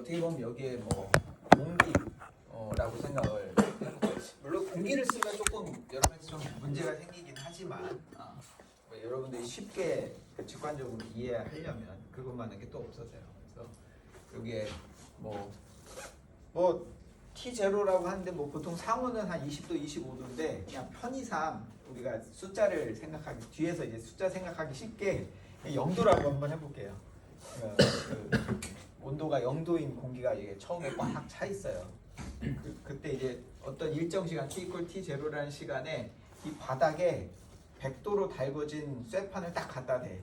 어떻게 보면 여기에 뭐 공기라고 생각을 해볼게요. 물론 공기를 쓰면 조금 여러 가지 좀 문제가 생기긴 하지만 뭐 여러분들이 쉽게 직관적으로 이해하려면 그것만한 게 또 없어져요. 그래서 여기에 뭐 T0라고 하는데 뭐 보통 상호는 한 20도, 25도인데 그냥 편의상 우리가 숫자를 생각하기 뒤에서 이제 숫자 생각하기 쉽게 0도라고 한번 해볼게요. 그 온도가 0도인 공기가 이게 처음에 꽉 차 있어요. 그때 이제 어떤 일정 시간 T = T0라는 시간에 이 바닥에 100도로 달궈진 쇠판을 딱 갖다 대.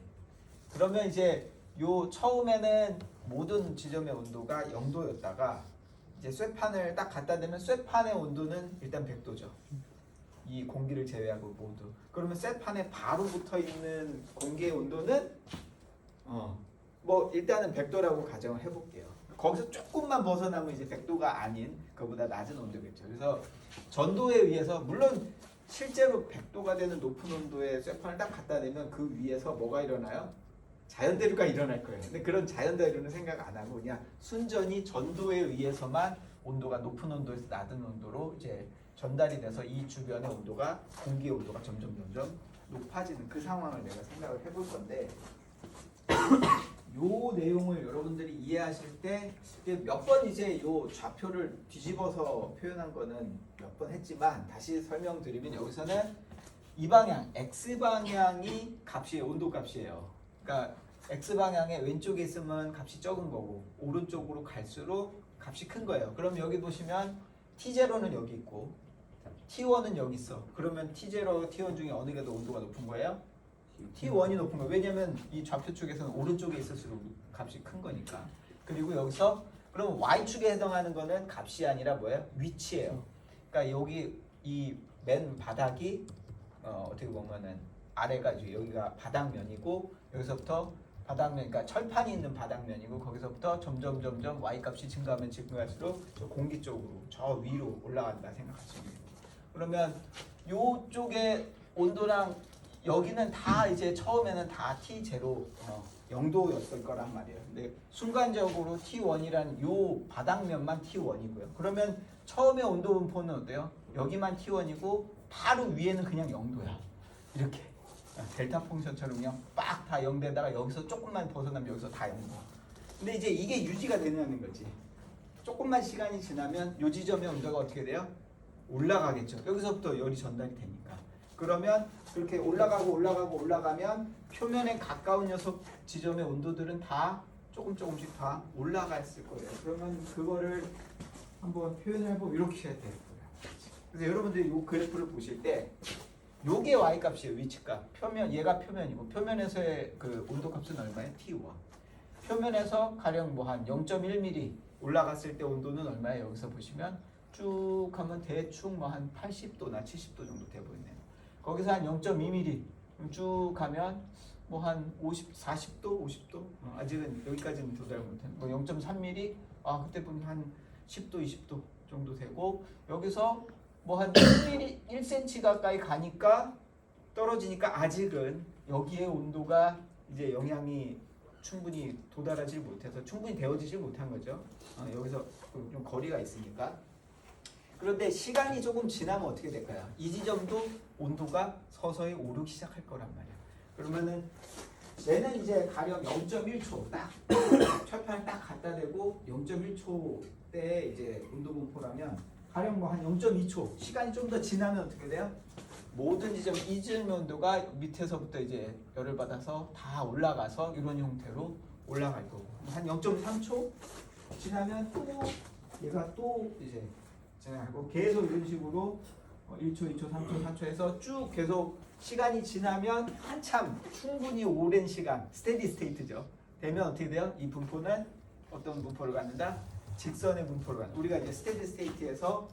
그러면 이제 요 처음에는 모든 지점의 온도가 0도였다가 이제 쇠판을 딱 갖다 대면 쇠판의 온도는 일단 100도죠. 이 공기를 제외하고 모두. 그러면 쇠판에 바로 붙어 있는 공기의 온도는 뭐 일단은 100도라고 가정을 해볼게요. 거기서 조금만 벗어나면 이제 100도가 아닌 그보다 낮은 온도겠죠. 그래서 전도에 의해서 물론 실제로 100도가 되는 높은 온도의 쇠판을 딱 갖다 대면 그 위에서 뭐가 일어나요? 자연대류가 일어날 거예요. 근데 그런 자연대류는 생각 안 하고 그냥 순전히 전도에 의해서만 온도가 높은 온도에서 낮은 온도로 이제 전달이 돼서 이 주변의 온도가 공기의 온도가 점점 높아지는 그 상황을 내가 생각을 해볼 건데 요 내용을 여러분들이 이해하실 때 몇 번 이제 요 좌표를 뒤집어서 표현한 거는 몇 번 했지만 다시 설명드리면 여기서는 이 방향 x 방향이 값이에요. 온도 값이에요. 그러니까 x 방향에 왼쪽에 있으면 값이 적은 거고 오른쪽으로 갈수록 값이 큰 거예요. 그럼 여기 보시면 T0는 여기 있고 T1은 여기 있어. 그러면 T0, T1 중에 어느 게 더 온도가 높은 거예요? T1이 높은 거예요. 왜냐면 이 좌표 쪽에서는 오른쪽에 있을수록 값이 큰 거니까. 그리고 여기서 그럼 Y축에 해당하는 거는 값이 아니라 뭐예요? 위치예요. 그러니까 여기 이 맨 바닥이 어떻게 보면은 아래가 이제 여기가 바닥면이고 여기서부터 바닥면, 그러니까 철판이 있는 바닥면이고 거기서부터 점점 Y 값이 증가하면 저 공기 쪽으로 저 위로 올라간다 생각하시면 돼요. 그러면 요쪽의 온도랑 여기는 다 이제 처음에는 다 T0 0도였을 거란 말이에요. 근데 순간적으로 T1이라는 요 바닥면만 T1이고요. 그러면 처음에 온도 분포는 어때요? 여기만 T1이고 바로 위에는 그냥 0도야. 이렇게 델타 펑션처럼 그냥 빡 다 0대다가 여기서 조금만 벗어나면 여기서 다 0도. 근데 이제 이게 유지가 되냐는 거지. 조금만 시간이 지나면 요 지점의 온도가 어떻게 돼요? 올라가겠죠. 여기서부터 열이 전달이 되니까. 그러면 그렇게 올라가면 표면에 가까운 녀석 지점의 온도들은 다 조금씩 다 올라갔을 거예요. 그러면 그거를 한번 표현을 해보면 이렇게 해야 될 거예요. 그래서 여러분들이 이 그래프를 보실 때 요게 y 값이에요. 위치값. 표면 얘가 표면이고 표면에서의 그 온도 값은 얼마예요? T1. 표면에서 가령 뭐 한 0.1mm 올라갔을 때 온도는 얼마예요? 여기서 보시면 쭉 하면 대충 뭐 한 80도나 70도 정도 돼 보이네요. 거기서 한 0.2mm 쭉 가면 뭐 한 40도, 50도? 아직은 여기까지는 도달 못한. 뭐 0.3mm 그때 보면 한 10도, 20도 정도 되고 여기서 뭐 한 1mm, 1cm 가까이 가니까 떨어지니까 아직은 여기에 온도가 이제 영향이 충분히 도달하지 못해서 충분히 데워지지 못한 거죠. 여기서 좀 거리가 있으니까. 그런데 시간이 조금 지나면 어떻게 될까요? 이 지점도 온도가 서서히 오르기 시작할 거란 말이야. 그러면은 얘는 이제 가령 0.1초 딱 철판을 딱 갖다 대고 0.1초 때 이제 온도 분포라면 가령 뭐 한 0.2초 시간이 좀 더 지나면 어떻게 돼요? 모든 지점 이 지점의 온도가 밑에서부터 이제 열을 받아서 다 올라가서 이런 형태로 올라갈 거고 한 0.3초 지나면 또 얘가 또 이제 지나가고 계속 이런 식으로 1초, 2초, 3초, 4초 해서 쭉 계속 시간이 지나면 한참 충분히 오랜 시간 스테디 스테이트죠. 되면 어떻게 돼요? 이 분포는 어떤 분포를 갖는다? 직선의 분포를 갖는다. 우리가 이제 스테디 스테이트에서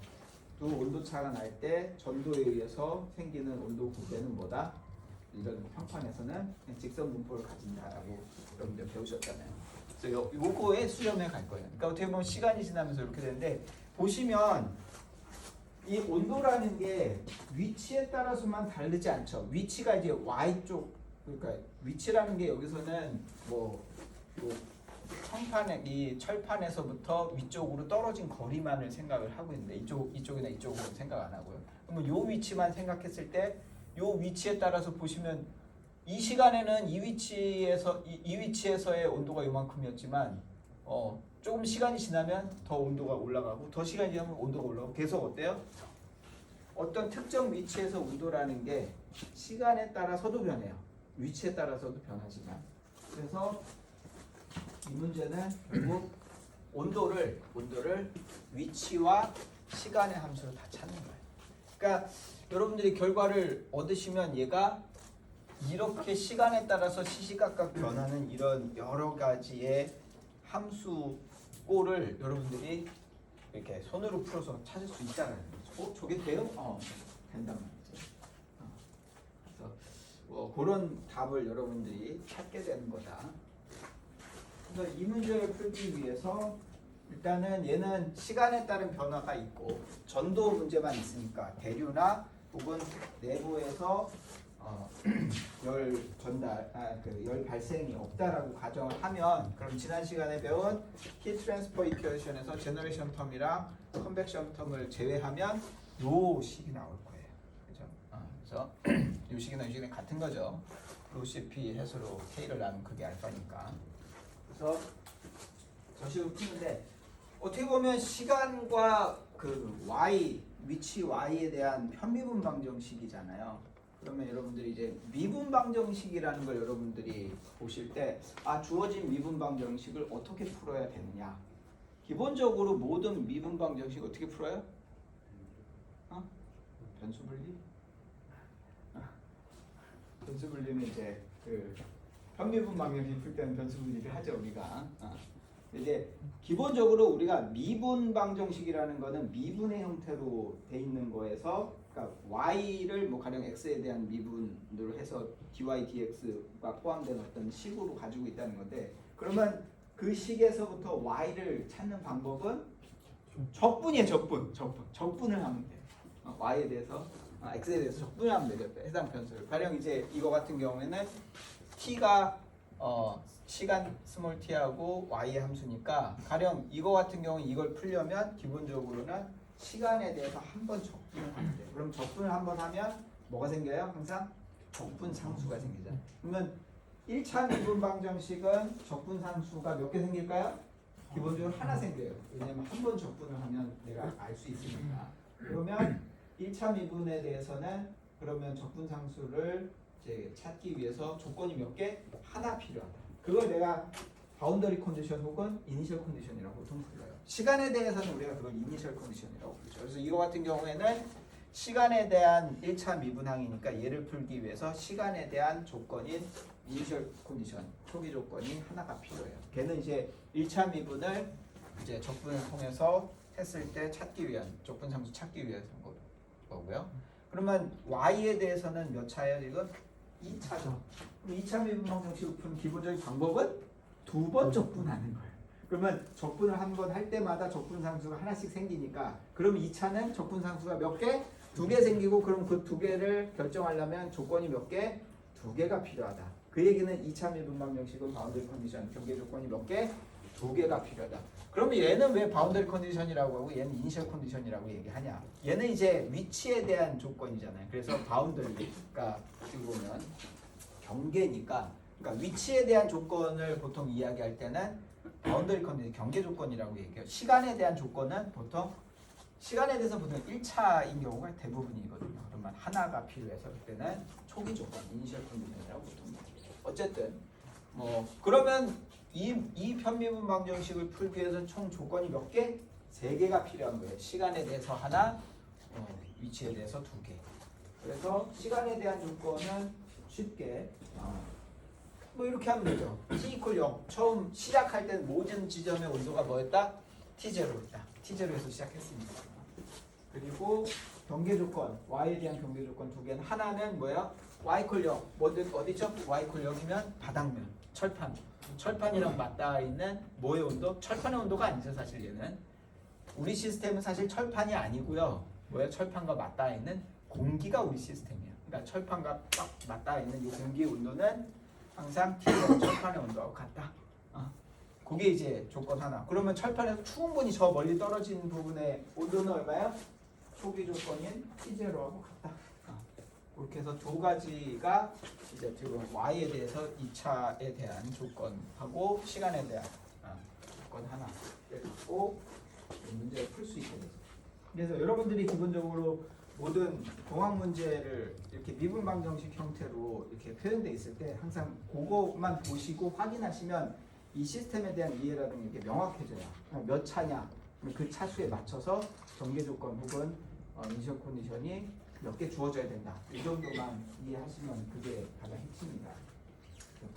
또 온도차가 날 때 전도에 의해서 생기는 온도 구배는 뭐다? 이런 평판에서는 직선 분포를 가진다라고 여러분들 배우셨잖아요. 그래서 요거에 수렴해 갈 거예요. 그러니까 어떻게 보면 시간이 지나면서 이렇게 되는데 보시면 이 온도라는 게 위치에 따라서만 다르지 않죠. 위치가 이제 Y쪽, 그러니까 위치라는 게 여기서는 뭐 청판에 이 철판에서부터 위쪽으로 떨어진 거리만을 생각을 하고 있는데 이쪽이나 이쪽으로 생각 안 하고요. 그러면 요 위치만 생각했을 때 요 위치에 따라서 보시면 이 시간에는 이 위치에서의 온도가 요만큼이었지만 조금 시간이 지나면 더 온도가 올라가고 더 시간이 지나면 온도가 올라가고 계속 어때요? 어떤 특정 위치에서 온도라는 게 시간에 따라서도 변해요. 위치에 따라서도 변하지만 그래서 이 문제는 결국 온도를 위치와 시간의 함수로 다 찾는 거예요. 그러니까 여러분들이 결과를 얻으시면 얘가 이렇게 시간에 따라서 시시각각 변하는 이런 여러 가지의 함수 꼴을 여러분들이 이렇게 손으로 풀어서 찾을 수 있다는 거죠. 저게 돼요? 된단 말이죠. 그래서 그런 답을 여러분들이 찾게 되는 거다. 그래서 이 문제를 풀기 위해서 일단은 얘는 시간에 따른 변화가 있고 전도 문제만 있으니까 대류나 혹은 내부에서 열 전달, 열 발생이 없다라고 가정을 하면 그럼 지난 시간에 배운 heat transfer equation에서 제너레이션 텀이랑 컨벡션 텀을 제외하면 요 식이 나올 거예요. 그죠? 그래서 요 식이나 요 식이 같은 거죠. 로 CP 해수로 K를 나누면 그게 알파니까. 그래서 저 식을 푸는데 어떻게 보면 시간과 그 y 위치 y에 대한 편미분 방정식이잖아요. 그러면 여러분들이 이제 미분 방정식이라는 걸 여러분들이 보실 때 주어진 미분 방정식을 어떻게 풀어야 되느냐. 기본적으로 모든 미분 방정식 어떻게 풀어요? 변수 분리? 변수 분리는 이제 그 편미분 방정식 풀 때는 변수 분리를 하죠 우리가. 이제 기본적으로 우리가 미분 방정식이라는 거는 미분의 형태로 돼 있는 거에서 그러니까 y를 뭐 가령 x에 대한 미분으로 해서 dy dx가 포함된 어떤 식으로 가지고 있다는 건데 그러면 그 식에서부터 y를 찾는 방법은 적분이에요. 적분을 하면 돼요. y에 대해서 x에 대해서 적분을 하면 되겠다. 해당 변수를 가령 이제 이거 같은 경우에는 t가 시간 스몰 t하고 y의 함수니까 가령 이거 같은 경우는 이걸 풀려면 기본적으로는 시간에 대해서 한번 적분을 하면 돼요. 그럼 적분을 한번 하면 뭐가 생겨요? 항상 적분 상수가 생기잖아요. 그러면 1차 미분 방정식은 적분 상수가 몇 개 생길까요? 기본적으로 하나 생겨요. 왜냐면 한 번 적분을 하면 내가 알 수 있으니까. 그러면 1차 미분에 대해서는 그러면 적분 상수를 이제 찾기 위해서 조건이 몇 개? 하나 필요하다. 그걸 내가 바운더리 컨디션 혹은 이니셜 컨디션이라고 보통 불러요. 시간에 대해서는 우리가 그걸 이니셜 컨디션이라고 부르죠. 그래서 이거 같은 경우에는 시간에 대한 1차 미분항이니까 얘를 풀기 위해서 시간에 대한 조건인 이니셜 컨디션, 초기 조건이 하나가 필요해요. 걔는 이제 1차 미분을 이제 적분을 통해서 했을 때 찾기 위한 적분 상수 찾기 위해서 거고요. 그러면 y에 대해서는 몇 차예요 지금? 2차죠. 그럼 2차 미분 방정식을 푸는 기본적인 방법은 두 번 적분하는 거예요. 그러면 적분을 한 번 할 때마다 적분 상수가 하나씩 생기니까 그럼 2차는 적분 상수가 몇 개? 2개 생기고 그럼 그 2개를 결정하려면 조건이 몇 개? 2개가 필요하다. 그 얘기는 2차 미분 방정식은 바운더리 컨디션 경계 조건이 몇 개? 2개가 필요하다. 그러면 얘는 왜 바운더리 컨디션이라고 하고 얘는 이니셜 컨디션이라고 얘기하냐? 얘는 이제 위치에 대한 조건이잖아요. 그래서 바운더리가 어떻게 보면 경계니까 그러니까 위치에 대한 조건을 보통 이야기할 때는 바운더리 컨디션 경계 조건이라고 얘기해요. 시간에 대한 조건은 보통 시간에 대해서 보통 1차인 경우가 대부분이거든요. 그러면 하나가 필요해서 그때는 초기 조건 이니셜 컨디션이라고 보통 얘기해요. 어쨌든 뭐 그러면 이 편미분 방정식을 풀기 위해서 총 조건이 몇 개? 3개가 필요한 거예요. 시간에 대해서 하나, 위치에 대해서 2개. 그래서 시간에 대한 조건은 쉽게 뭐 이렇게 하면 되죠. t = 0. 처음 시작할 때는 모든 지점의 온도가 뭐였다? T0였다. T0에서 시작했습니다. 그리고 경계 조건, y에 대한 경계 조건 2개는 하나는 뭐야? y = 0. 뭐든 어디죠? y = 0이면 바닥면, 철판. 철판이랑 맞닿아 있는 뭐의 온도? 철판의 온도가 아니죠. 사실 얘는 우리 시스템은 사실 철판이 아니고요. 뭐야? 철판과 맞닿아 있는 공기가 우리 시스템이에요. 그러니까 철판과 딱 맞닿아 있는 이 공기의 온도는 항상 T는 철판의 온도하고 같다. 그게 이제 조건 하나. 그러면 철판에서 충분히 저 멀리 떨어진 부분의 온도는 얼마야? 초기 조건인 T0하고 같다. 그렇게 해서 두 가지가 이제 지금 Y에 대해서 2차에 대한 조건하고 시간에 대한 조건 하나 갖고 문제를 풀 수 있게 되죠. 그래서 여러분들이 기본적으로 모든 공학 문제를 이렇게 미분방 정식 형태로 이렇게 표현되어 있을 때 항상 그것만 보시고 확인하시면 이 시스템에 대한 이해라든가 이게 명확해져요. 몇 차냐, 그 차수에 맞춰서 전개 조건 혹은 이니셜 컨디션이 몇 개 주어져야 된다. 이 정도만 이해하시면 그게 가장 핵심이다.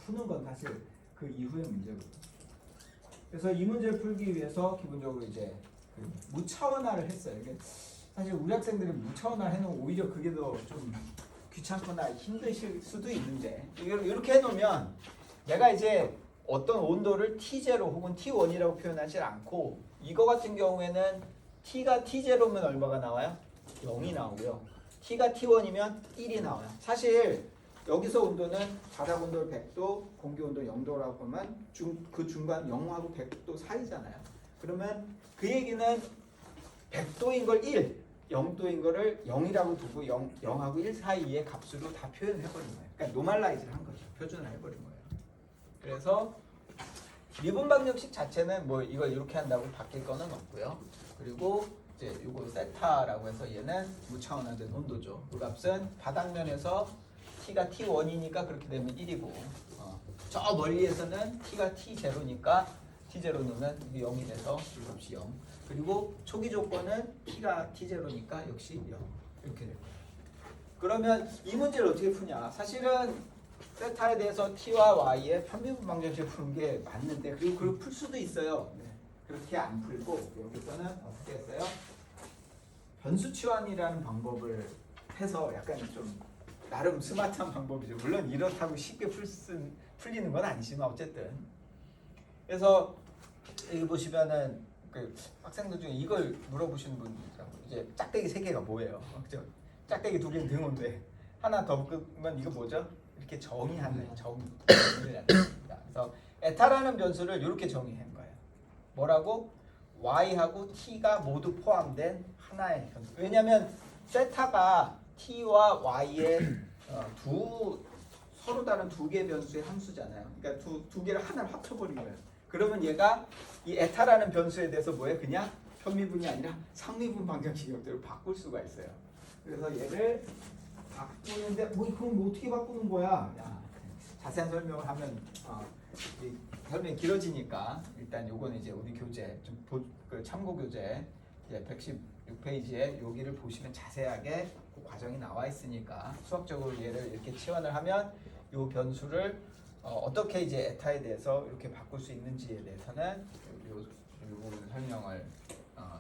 푸는 건 사실 그 이후의 문제거든요. 그래서 이 문제를 풀기 위해서 기본적으로 이제 그 무차원화를 했어요. 이게 사실 우리 학생들이 무차원화 해놓으면 오히려 그게 더 좀 귀찮거나 힘드실 수도 있는데 이렇게 해놓으면 내가 이제 어떤 온도를 T0 혹은 T1이라고 표현하지 않고 이거 같은 경우에는 T가 T0면 얼마가 나와요? 0이 나오고요. T가 T1이면 1이 나와요. 사실 여기서 온도는 바닥 온도 100도, 공기 온도 0도라고 하면 그 중간 0하고 100도 사이잖아요. 그러면 그 얘기는 100도인 걸 1, 0도인 거를 0이라고 두고 0하고 1 사이의 값으로 다 표현을 해버린 거예요. 그러니까 노멀라이즈를 한 거죠. 표준화 해버린 거예요. 그래서 미분방 정식 자체는 뭐 이거 이렇게 한다고 바뀔 거는 없고요. 그리고 이제 요거 세타라고 해서 얘는 무차원화된 온도죠. 그 값은 바닥면에서 T가 T1이니까 그렇게 되면 1이고 저 멀리에서는 T가 T0니까 T0 넣으면 이게 0이 돼서 이 값이 0. 그리고 초기 조건은 T가 T0니까 역시 0. 이렇게 됩니다. 그러면 이 문제를 어떻게 푸냐? 사실은 세타에 대해서 T와 Y의 편미분방 정식을 푸는 게 맞는데 그리고 그걸 풀 수도 있어요. 네. 그렇게 안 풀고 여기서는 어떻게 했어요? 변수 치환이라는 방법을 해서 약간 좀 나름 스마트한 방법이죠. 물론 이렇다고 쉽게 풀리는 건 아니지만 어쨌든 그래서 여기 보시면은 그 학생들 중에 이걸 물어보시는 분이 있더라고요. 이제 짝대기 3개가 뭐예요? 그죠? 짝대기 2개는 등호인데 하나 더 끄면 이거 뭐죠? 이렇게 정의하는 정의를 하는 겁니다. 그래서 에타라는 변수를 이렇게 정의한 거예요. 뭐라고? y하고 t가 모두 포함된 하나의 변수. 왜냐하면 세타가 t와 y의 서로 다른 두 개의 변수의 함수잖아요. 그러니까 두 개를 하나로 합쳐버린 거예요. 그러면 얘가 이 에타라는 변수에 대해서 뭐예요? 그냥 편미분이 아니라 상미분 방정식 형태로 바꿀 수가 있어요. 그래서 얘를 바꾸는데 그럼 어떻게 바꾸는 거야? 자세한 설명을 하면 설명이 길어지니까 일단 요거는 이제 우리 교재 그 참고 교재 116페이지에 여기를 보시면 자세하게 그 과정이 나와 있으니까 수학적으로 얘를 이렇게 치환을 하면 요 변수를 어떻게 이제 에타에 대해서 이렇게 바꿀 수 있는지에 대해서는 요 설명을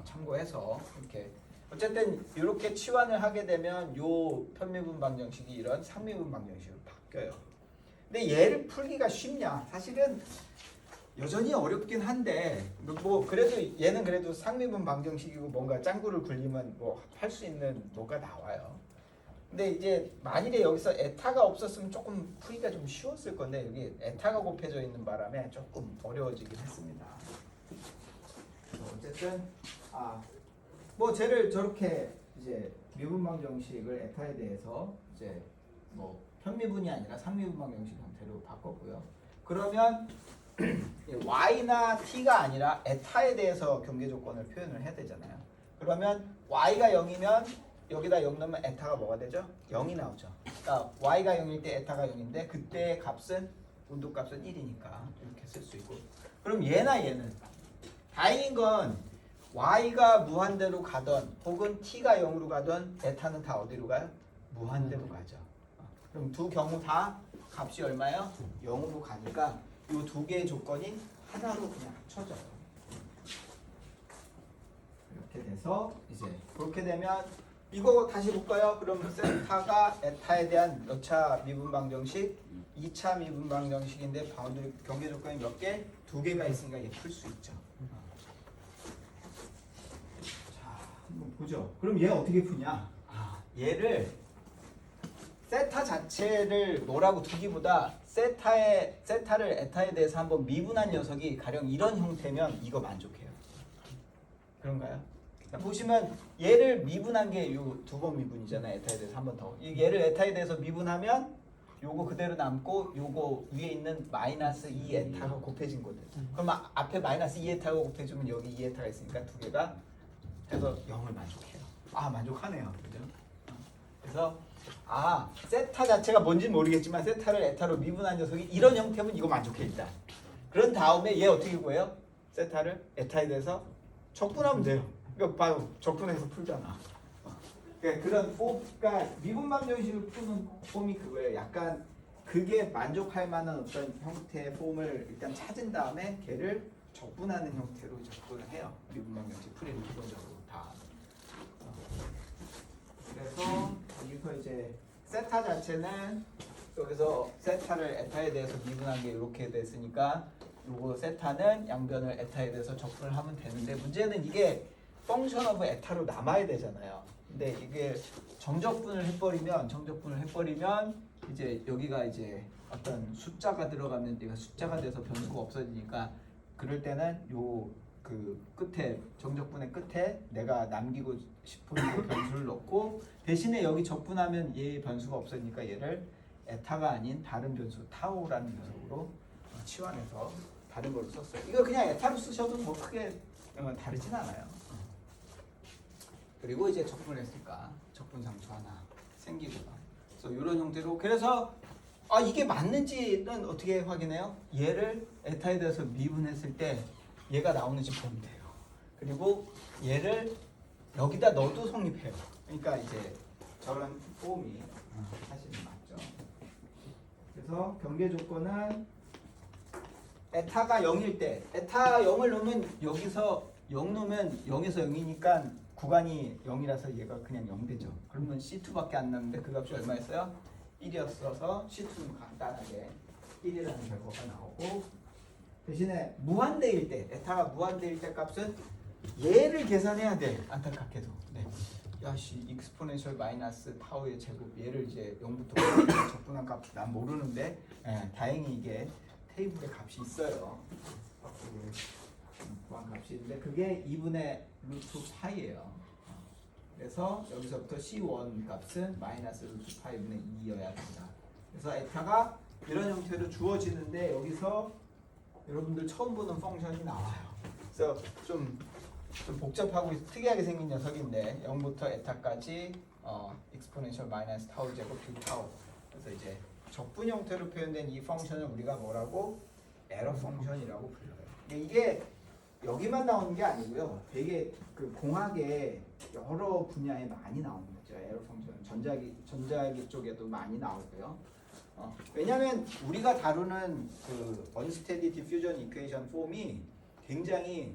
참고해서 이렇게 어쨌든 이렇게 치환을 하게 되면 요 편미분방 정식이 이런 상미분방 정식으로 바뀌어요. 근데 얘를 풀기가 쉽냐? 사실은 여전히 어렵긴 한데 뭐 그래도 얘는 그래도 상미분방 정식이고 뭔가 짱구를 굴리면 뭐 할 수 있는 뭐가 나와요. 근데 이제 만일에 여기서 에타가 없었으면 조금 풀기가 좀 쉬웠을 건데 여기 에타가 곱해져 있는 바람에 조금 어려워지긴 했습니다. 어쨌든 뭐 쟤를 저렇게 이제 미분방 정식을 에타에 대해서 이제 뭐 편미분이 아니라 상미분방 정식 형태로 바꿨고요. 그러면 y나 t가 아니라 에타에 대해서 경계 조건을 표현을 해야 되잖아요. 그러면 y가 0이면 여기다 0 넣으면 에타가 뭐가 되죠? 0이 나오죠. 그러니까 y가 0일 때 에타가 0인데 그때 값은 온도 값은 1이니까 이렇게 쓸 수 있고. 그럼 얘나 얘는 다행인 건 y가 무한대로 가던 혹은 t가 0으로 가던 에타는 다 어디로 가요? 무한대로 가죠. 그럼 두 경우 다 값이 얼마예요? 0으로 가니까 이 두 개의 조건이 하나로 그냥 합쳐져요. 이렇게 돼서 이제 그렇게 되면 이거 다시 볼까요? 그럼 세타가 에타에 대한 몇 차 미분방 정식? 2차 미분방 정식인데 바운더리 경계 조건이 몇 개? 2개가 있으니까 이게 풀 수 있죠. 자, 한번 보죠. 그럼 얘 어떻게 푸냐? 얘를 세타 자체를 뭐라고 두기보다 세타를 에타에 대해서 한번 미분한 녀석이 가령 이런 형태면 이거 만족해요. 그런가요? 보시면 얘를 미분한 게 요 두 번 미분이잖아요. 에타에 대해서 한 번 더. 얘를 에타에 대해서 미분하면 요거 그대로 남고 요거 위에 있는 마이너스 2 에타가 곱해진 거든. 그럼 앞에 마이너스 2 에타가 곱해지면 여기 2 에타가 있으니까 두 개가 해서 0을 만족해요. 아 만족하네요. 그죠? 그래서 세타 자체가 뭔지 모르겠지만 세타를 에타로 미분한 녀석이 이런 형태면 이거 만족해 일단. 그런 다음에 얘 어떻게 구해요? 세타를 에타에 대해서 적분하면 돼요. 그러니까 바로 적분해서 풀잖아. 그러니까 그런 그러니까 미분 방정식을 푸는 폼이 그거예요. 약간 그게 만족할 만한 어떤 형태의 폼을 일단 찾은 다음에 걔를 적분하는 형태로 접근을 해요. 미분 방정식 풀이는 기본적으로 다. 그래서 여기서 이제 세타 자체는 여기서 세타를 에타에 대해서 미분한 게 이렇게 됐으니까 요거 세타는 양변을 에타에 대해서 적분을 하면 되는데 문제는 이게 펑션 오브 에타로 남아야 되잖아요. 근데 이게 정적분을 해버리면 이제 여기가 이제 어떤 숫자가 들어가면 얘가 숫자가 돼서 변수가 없어지니까 그럴 때는 요 그 끝에 정적분의 끝에 내가 남기고 싶은 그 변수를 넣고 대신에 여기 적분하면 얘 변수가 없으니까 얘를 에타가 아닌 다른 변수 타오라는 녀석으로 치환해서 다른 걸로 썼어요. 이거 그냥 에타로 쓰셔도 뭐 크게 다르진 않아요. 그리고 이제 적분을 했으니까 적분상수 하나 생기고 그래서 이런 형태로 그래서 이게 맞는지는 어떻게 확인해요? 얘를 에타에 대해서 미분했을 때 얘가 나오는지 보면 돼요. 그리고 얘를 여기다 넣어도 성립해요. 그러니까 이제 저런 폼이 사실 맞죠. 그래서 경계 조건은 에타가 0일 때 에타 0을 넣으면 여기서 0 넣으면 0에서 0이니까 구간이 0이라서 얘가 그냥 0 되죠. 그러면 C2밖에 안 남는데 그 값이 얼마였어요? 1이었어서 C2는 간단하게 1이라는 결과가 나오고 대신에 무한대일 때 에타가 무한대일 때 값은 얘를 계산해야 돼. 안타깝게도. 네. 야씨 익스포넨셜 마이너스 타우의 제곱 얘를 이제 0부터 적분한 값 난 모르는데 다행히 이게 테이블에 값이 있어요. 구한 값이 있는데 그게 2분의 루트 파이예요. 그래서 여기서부터 C1 값은 마이너스 루트 파이분의 2여야 된다. 그래서 에타가 이런 형태로 주어지는데 여기서 여러분들 처음 보는 펑션이 나와요. 그래서 좀 복잡하고 특이하게 생긴 녀석인데 0부터 에타까지 익스포넨셜 마이너스 타우 제곱 2타우. 그래서 이제 적분 형태로 표현된 이 펑션을 우리가 뭐라고? 에러 펑션이라고 불러요. 이게 여기만 나오는 게 아니고요. 되게 그 공학의 여러 분야에 많이 나오는 거죠. 에러 펑션은 전자기 쪽에도 많이 나오고요. 왜냐하면 우리가 다루는 그 언스테디 디퓨전 이퀘이션 폼이 굉장히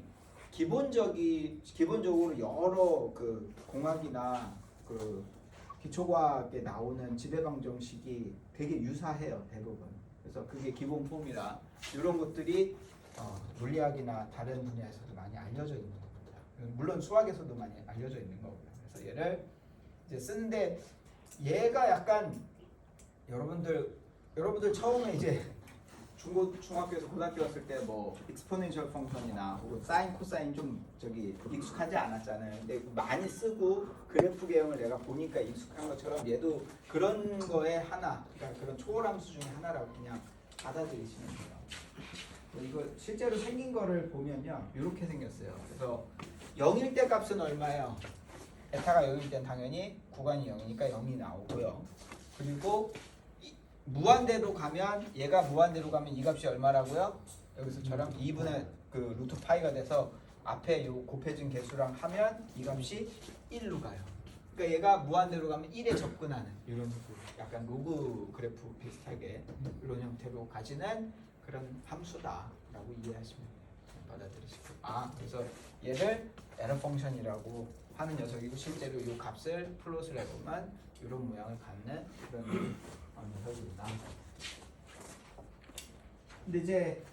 기본적으로 여러 그 공학이나 그 기초과학에 나오는 지배방정식이 되게 유사해요. 대부분. 그래서 그게 기본 폼이라 이런 것들이 물리학이나 다른 분야에서도 많이 알려져 있는 겁니다. 물론 수학에서도 많이 알려져 있는 거고요. 그래서 얘를 이제 쓰는데 얘가 약간 여러분들 처음에 이제 중학교에서 고등학교 갔을 때 뭐 익스포넨셜 펑션이나 혹은 사인 코사인 좀 익숙하지 않았잖아요. 근데 많이 쓰고 그래프 계형을 내가 보니까 익숙한 것처럼 얘도 그런 거에 하나, 그러니까 그런 초월함수 중에 하나라고 그냥 받아들이시면 돼요. 이거 실제로 생긴 거를 보면요, 이렇게 생겼어요. 그래서 0일 때 값은 얼마예요? 에타가 0일 땐 당연히 구간이 0이니까 0이 나오고요. 그리고 무한대로 가면 얘가 무한대로 가면 이 값이 얼마라고요? 여기서처럼 2분의 그 루트 파이가 돼서 앞에 요 곱해진 개수랑 하면 이 값이 1로 가요. 그러니까 얘가 무한대로 가면 1에 접근하는 이런 약간 로그 그래프 비슷하게 이런 형태로 가지는 그런 함수다라고 이해하시면 받아들이시고 그래서 얘를 에러 펑션이라고 하는 녀석이고 실제로 이 값을 플롯을 해보면 이런 모양을 갖는 그런 녀석입니다. 근데 이제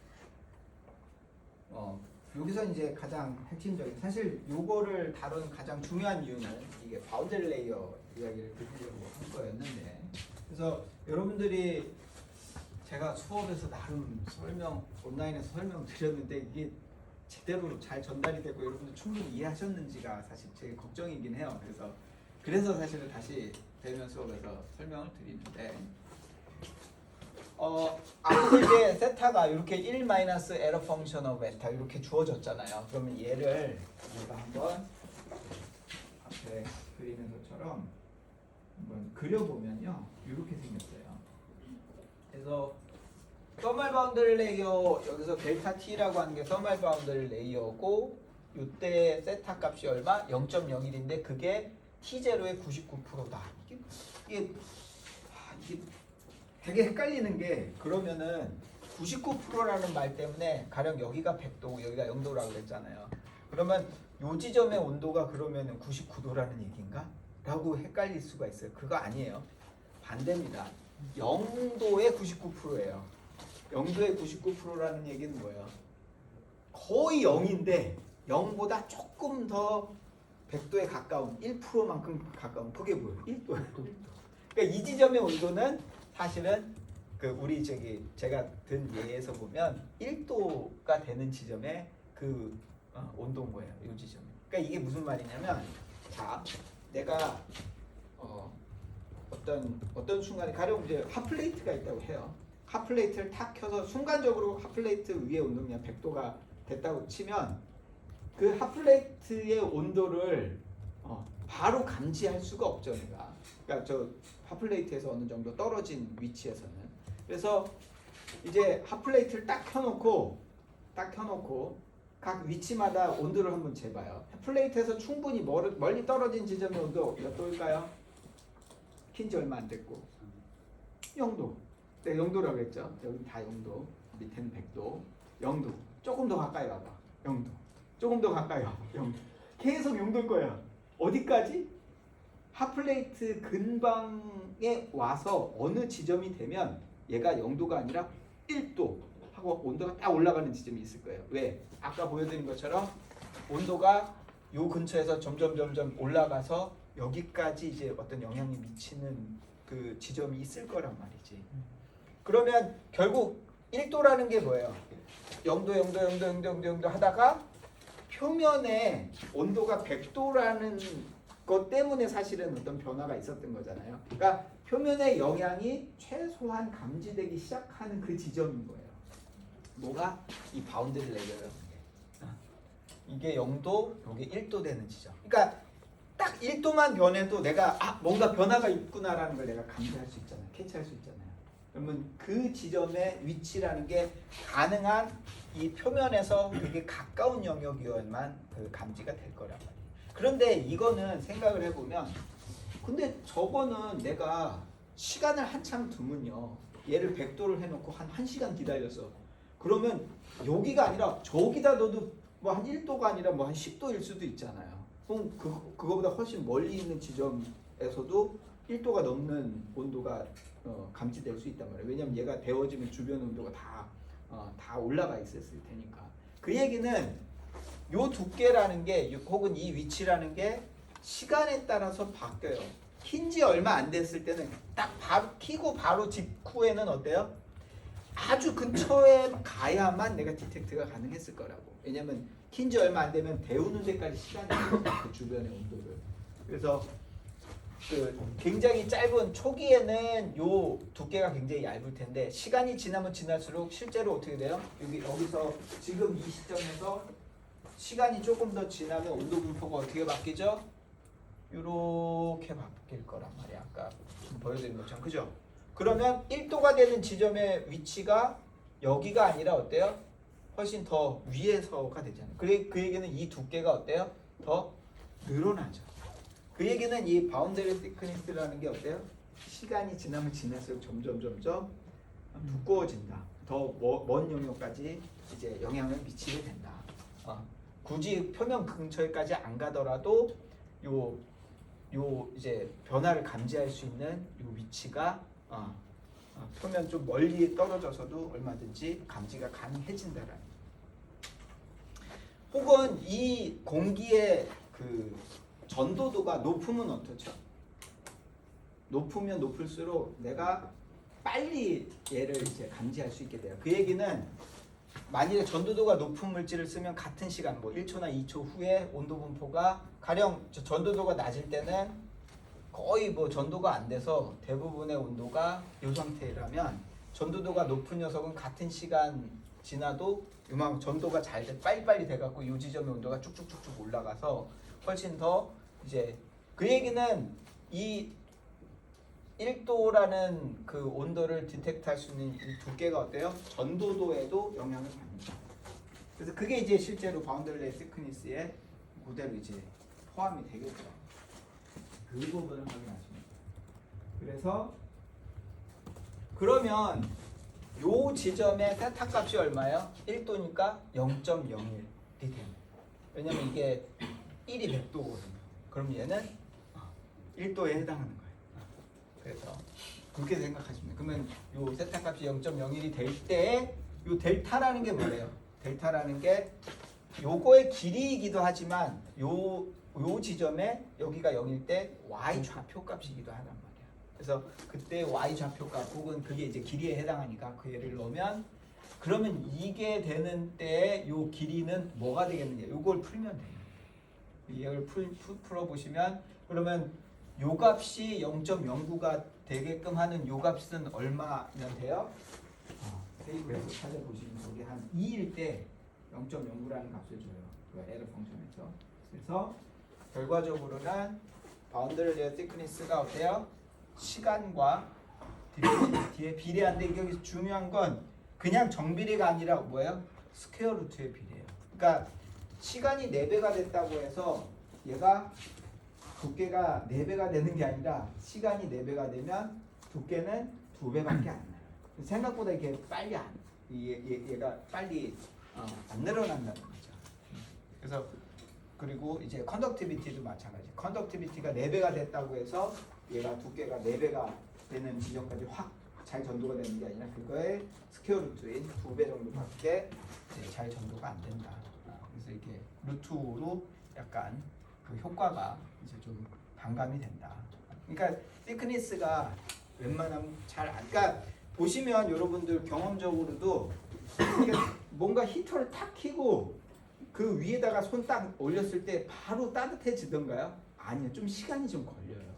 여기서 이제 가장 핵심적인 사실 요거를 다룬 가장 중요한 이유는 이게 바운더리 레이어 이야기를 드리려고 한 거였는데 그래서 여러분들이 제가 수업에서 나름 온라인에서 설명 드렸는데 이게 제대로 잘 전달이 되고 여러분들 충분히 이해하셨는지가 사실 제 걱정이긴 해요. 그래서 사실은 다시 대면 수업에서 설명을 드리는데 앞에 이제 세타가 이렇게 1 마이너스 에러 펑션 오브 베타 이렇게 주어졌잖아요. 그러면 얘를 우리가 한번 앞에 그리는 것처럼 한번 그려보면요. 이렇게 생겼어요. 그래서 서멀 바운더리 레이어 여기서 델타 T라고 하는 게 서멀 바운더리 레이어고 이때 세타 값이 얼마? 0.01인데 그게 T0의 99%다. 이게 되게 헷갈리는 게 그러면은 99%라는 말 때문에 가령 여기가 100도고 여기가 0도라고 그랬잖아요. 그러면 요 지점의 온도가 그러면은 99도라는 얘기인가? 라고 헷갈릴 수가 있어요. 그거 아니에요. 반대입니다. 0도의 99%예요. 0도의 99%라는 얘기는 뭐예요? 거의 0인데 0보다 조금 더 100도에 가까운 1%만큼 가까운 그게 뭐예요? 1도예요. 그러니까 이 지점의 온도는 사실은 그 우리 제가 든 예에서 보면 1도가 되는 지점의 그 온도인 거예요. 이 지점. 그러니까 이게 무슨 말이냐면 자, 내가 어떤 순간에 가령 이제 핫플레이트가 있다고 해요. 핫플레이트를 탁 켜서 순간적으로 핫플레이트 위에 온도가 100도가 됐다고 치면 그 핫플레이트의 온도를 바로 감지할 수가 없죠, 내가. 그러니까 저 핫플레이트에서 어느 정도 떨어진 위치에서는. 그래서 이제 핫플레이트를 딱 켜놓고 각 위치마다 온도를 한번 재봐요. 핫플레이트에서 충분히 멀리 떨어진 지점의 온도 몇 도일까요? 킨지 얼마 안 됐고 0도. 네, 0도라고 했죠. 여기 다 0도. 밑에는 100도. 0도. 조금 더 가까이 와봐. 0도. 조금 더 가까이 와봐. 0도. 계속 0도일 거야. 어디까지? 핫플레이트 근방에 와서 어느 지점이 되면 얘가 0도가 아니라 1도 하고 온도가 딱 올라가는 지점이 있을 거예요. 왜? 아까 보여드린 것처럼 온도가 요 근처에서 점점 올라가서 여기까지 이제 어떤 영향이 미치는 그 지점이 있을 거란 말이지. 그러면 결국 1도라는 게 뭐예요? 0도 하다가 표면에 온도가 100도라는 것 때문에 사실은 어떤 변화가 있었던 거잖아요. 그러니까 표면의 영향이 최소한 감지되기 시작하는 그 지점인 거예요. 뭐가? 이 바운드리 레이어라는 게. 이게 0도, 이게 1도 되는 지점. 그러니까 딱 1도만 변해도 내가 뭔가 변화가 있구나라는 걸 내가 감지할 수 있잖아요. 캐치할 수 있잖아요. 그러면 그 지점의 위치라는 게 가능한 이 표면에서 되게 가까운 영역이어야만 그 감지가 될 거란 말이에요. 그런데 이거는 생각을 해보면 근데 저거는 내가 시간을 한참 두면요. 얘를 100도를 해놓고 한 1시간 기다렸어. 그러면 여기가 아니라 저기다 넣어도 뭐 한 1도가 아니라 뭐 한 10도일 수도 있잖아요. 그럼 그거보다 훨씬 멀리 있는 지점에서도 1도가 넘는 온도가 감지될 수 있단 말이에요. 왜냐면 얘가 데워지면 주변 온도가 다 올라가 있었을 테니까. 그 얘기는 요 두께라는 게 혹은 이 위치라는 게 시간에 따라서 바뀌어요. 킨지 얼마 안 됐을 때는 딱 바로 키고 바로 직후에는 어때요? 아주 근처에 가야만 내가 디텍트가 가능했을 거라고. 왜냐면 킨지 얼마 안 되면 데우는 데까지 시간이 걸려요. 그 주변의 온도를. 그래서 그 굉장히 짧은 초기에는 요 두께가 굉장히 얇을 텐데 시간이 지나면 지날수록 실제로 어떻게 돼요? 여기서 지금 이 시점에서 시간이 조금 더 지나면 온도 분포가 어떻게 바뀌죠? 이렇게 바뀔 거란 말이야. 아까 좀 보여드린 것처럼. 그죠? 그러면 1도가 되는 지점의 위치가 여기가 아니라 어때요? 훨씬 더 위에서가 되잖아요. 그 얘기는 이 두께가 어때요? 더 늘어나죠. 그 얘기는 이 바운더리 thickness라는 게 어때요? 시간이 지나면 지날수록 점점 두꺼워진다. 더 먼 영역까지 이제 영향을 미치게 된다. 굳이 표면 근처에까지 안 가더라도 요 이제 변화를 감지할 수 있는 요 위치가 표면 좀 멀리 떨어져서도 얼마든지 감지가 가능해진다라는. 혹은 이 공기의 그 전도도가 높으면 어떻죠? 높으면 높을수록 내가 빨리 얘를 이제 감지할 수 있게 돼요. 그 얘기는 만일에 전도도가 높은 물질을 쓰면 같은 시간 뭐 1초나 2초 후에 온도 분포가 가령 전도도가 낮을 때는 거의 뭐 전도가 안 돼서 대부분의 온도가 이 상태라면 전도도가 높은 녀석은 같은 시간 지나도 이만 전도가 잘 돼 빨리빨리 돼갖고 이 지점의 온도가 쭉쭉쭉쭉 올라가서 훨씬 더 이제 그 얘기는 이 1도라는 그 온도를 디텍트할 수 있는 이 두께가 어때요? 전도도에도 영향을 받는다. 그래서 그게 이제 실제로 바운더리 시크니스에 그대로 이제 포함이 되겠죠. 그 부분을 확인하십니다. 그래서 그러면 요 지점의 세타 값이 얼마예요? 1도니까 0.01이 되는. 왜냐면 이게 1이 100도거든요. 그럼 얘는 1도에 해당하는 거예요. 그래서 그렇게 생각하시면 돼요. 그러면 요 세타 값이 0.01이 될 때 요 델타라는 게 뭐예요? 델타라는 게 요거의 길이이기도 하지만 요 지점에 여기가 0일 때 y 좌표 값이기도 하단 말이야. 그래서 그때 y 좌표 값 혹은 그게 이제 길이에 해당하니까 그 예를 넣으면 그러면 이게 되는 때 요 길이는 뭐가 되겠느냐? 요걸 풀면 돼요. 이걸 풀어보시면 그러면 요 값이 0.09가 되게끔 하는 요 값은 얼마면 돼요? 테이블에서 찾아보시면 저기 한 2일 때 0.09라는 값을 줘요. 그 에러 펑션에서. 그래서 결과적으로는 바운더리 thickness가 어때요? 시간과 디렉티비티에 비례한데 여기 중요한 건 그냥 정비례가 아니라 뭐예요? 스퀘어 루트의 비례예요. 그러니까 시간이 4배가 됐다고 해서 얘가 두께가 4배가 되는 게 아니라 시간이 4배가 되면 두께는 2배밖에 안 나요. 생각보다 이게 빨리 얘가 빨리 안 늘어난다는 거죠. 그래서 그리고 이제 컨덕티비티도 마찬가지. 컨덕티비티가 4배가 됐다고 해서 얘가 두께가 4배가 되는 지점까지 확 잘 전도가 되는 게 아니라 그거의 스퀘어 루트인 2배 정도밖에 잘 전도가 안 된다. 그래서 이게 루트로 약간 그 효과가 이제 좀 반감이 된다. 그러니까 thickness가 웬만하면 잘 안. 그러니까 보시면 여러분들 경험적으로도 뭔가 히터를 탁 켜고 그 위에다가 손 딱 올렸을 때 바로 따뜻해지던가요? 아니요, 좀 시간이 좀 걸려요.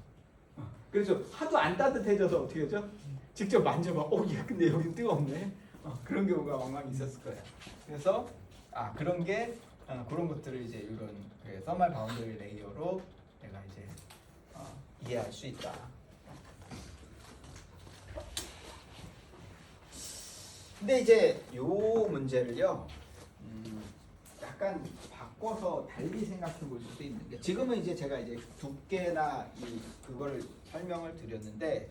그래서 하도 안 따뜻해져서 어떻게 하죠? 직접 만져봐. 야, 근데 여기 뜨겁네. 그런 경우가 왕왕 있었을 거예요. 그래서 그런 게 그런 것들을 이제 이런 서멀 바운더리 레이어로 내가 이제 이해할 수 있다. 근데 이제 요 문제를요, 약간 바꿔서 달리 생각해 볼 수도 있는 게 지금은 이제 제가 이제 두께나 그걸 설명을 드렸는데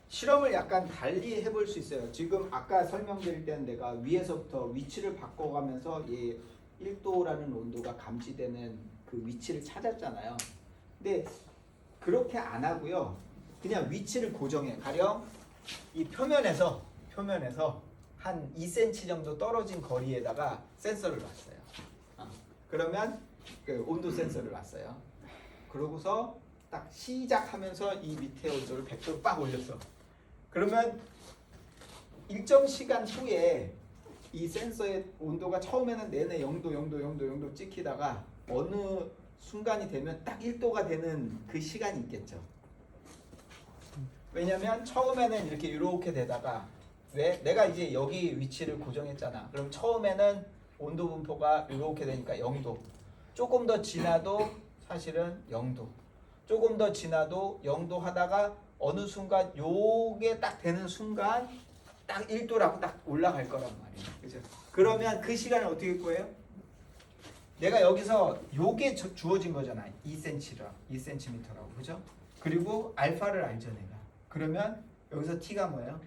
실험을 약간 달리 해볼 수 있어요. 지금 아까 설명드릴 때는 내가 위에서부터 위치를 바꿔가면서 이 1도라는 온도가 감지되는 그 위치를 찾았잖아요. 근데 그렇게 안 하고요. 그냥 위치를 고정해. 가령 이 표면에서 한 2cm 정도 떨어진 거리에다가 센서를 놨어요. 그러면 그 온도 센서를 놨어요. 그러고서 딱 시작하면서 이 밑에 온도를 100도로 빡 올렸어. 그러면 일정 시간 후에 이 센서의 온도가 처음에는 내내 0도 찍히다가 어느 순간이 되면 딱 1도가 되는 그 시간이 있겠죠. 왜냐면 처음에는 이렇게 되다가 왜? 내가 이제 여기 위치를 고정했잖아. 그럼 처음에는 온도 분포가 이렇게 되니까 0도. 조금 더 지나도 사실은 0도. 조금 더 지나도 0도 하다가 어느 순간 요게 딱 되는 순간 딱 1도라고 딱 올라갈 거란 말이에요. 그죠? 그러면 그 시간을 어떻게 할 거예요? 내가 여기서 요게 주어진 거잖아. 2cm라고. 그죠? 그리고 알파를 알죠, 내가. 그러면 여기서 t가 뭐예요?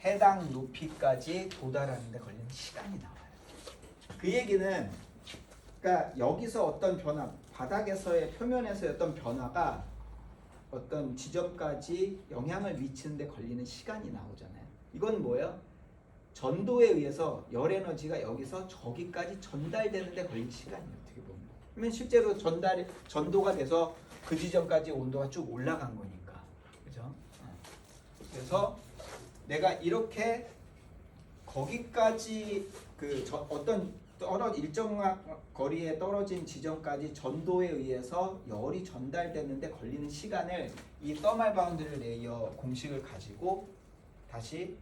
해당 높이까지 도달하는 데 걸리는 시간이 나와요. 그 얘기는 그러니까 여기서 어떤 변화, 바닥에서의 표면에서의 어떤 변화가 어떤 지점까지 영향을 미치는 데 걸리는 시간이 나오잖아요. 이건 뭐예요? 전도에 의해서 열 에너지가 여기서 저기까지 전달되는 데 걸린 시간이에요. 어떻게 보면. 그러면 실제로 전도가 돼서 그 지점까지 온도가 쭉 올라간 거니까. 그래서 내가 이렇게 거기까지 어떤 일정 거리에 떨어진 지점까지 전도에 의해서 열이 전달되는데 걸리는 시간을 이 서멀 바운드리 레이어 공식을 가지고 다시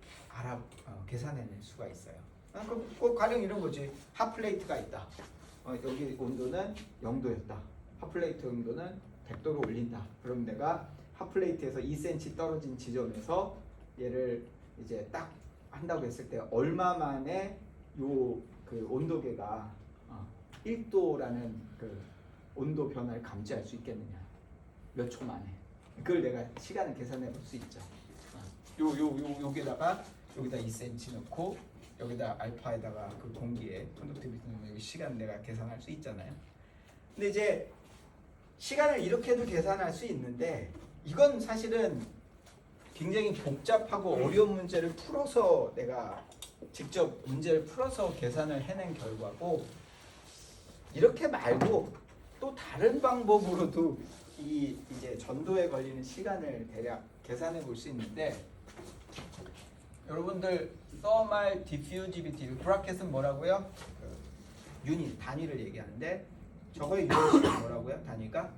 계산해낼 수가 있어요. 그럼 꼭 가령 이런 거지. 핫플레이트가 있다. 여기 온도는 0도였다. 핫플레이트 온도는 100도로 올린다. 그럼 내가 핫플레이트에서 2cm 떨어진 지점에서 얘를 이제 딱 한다고 했을 때 얼마 만에 그 온도계가 1도라는 그 온도 변화를 감지할 수 있겠느냐. 몇 초 만에. 그걸 내가 시간을 계산해 볼 수 있죠. 여기다가 2cm 넣고 여기다 알파에다가 그 공기의 컨덕티비티 넣으면 여기 시간 내가 계산할 수 있잖아요. 근데 이제 시간을 이렇게도 계산할 수 있는데 이건 사실은 굉장히 복잡하고 어려운 문제를 풀어서 내가 직접 문제를 풀어서 계산을 해낸 결과고, 이렇게 말고 또 다른 방법으로도 이제 전도에 걸리는 시간을 대략 계산해 볼 수 있는데, 여러분들 thermal diffusivity 브라켓은 뭐라고요? 유닛 단위를 얘기하는데 저거의 유닛이 뭐라고요? 단위가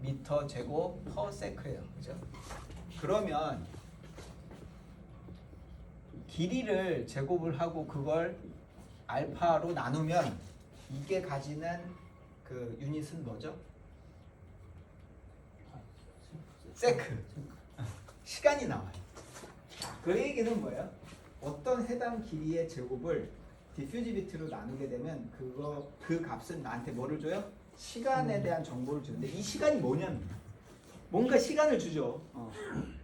미터 제곱 퍼 세크예요. 그죠? 그러면 길이를 제곱을 하고 그걸 알파로 나누면 이게 가지는 그 유닛은 뭐죠? 세크. 시간이 나와요. 그 얘기는 뭐예요? 어떤 해당 길이의 제곱을 디퓨지비티로 나누게 되면 그 값은 나한테 뭐를 줘요? 시간에 대한 정보를 주는데, 이 시간이 뭐냐면 뭔가 시간을 주죠.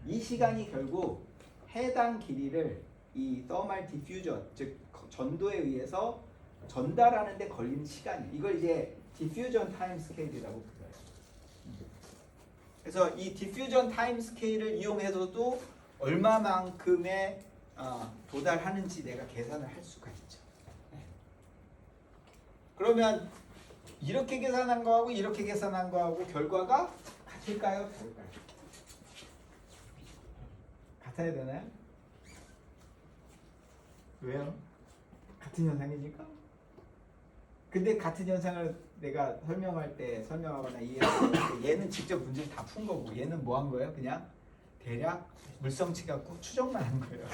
이 시간이 결국 해당 길이를 이 thermal diffusion, 즉 전도에 의해서 전달하는 데 걸리는 시간이, 이걸 이제 diffusion time scale이라고 불러요. 그래서 이 diffusion time scale을 이용해서도 얼마만큼의 도달하는지 내가 계산을 할 수가 있죠. 그러면 이렇게 계산한 거하고 이렇게 계산한 거하고 결과가 같을까요? 다를까요? 같아야 되나요? 왜요? 같은 현상이니까? 근데 같은 현상을 내가 설명하거나 이해할 때 얘는 직접 문제를 다 푼 거고 얘는 뭐 한 거예요? 그냥 대략 물성치 갖고 추정만 한 거예요.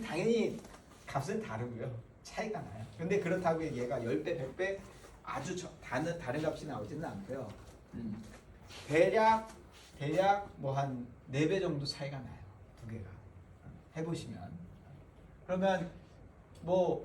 당연히 값은 다르고요. 차이가 나요. 근데 그렇다고 얘가 10배, 100배 아주 다른 값이 나오지는 않고요. 대략 뭐 한 4배 정도 차이가 나요. 두 개가. 해보시면. 그러면 뭐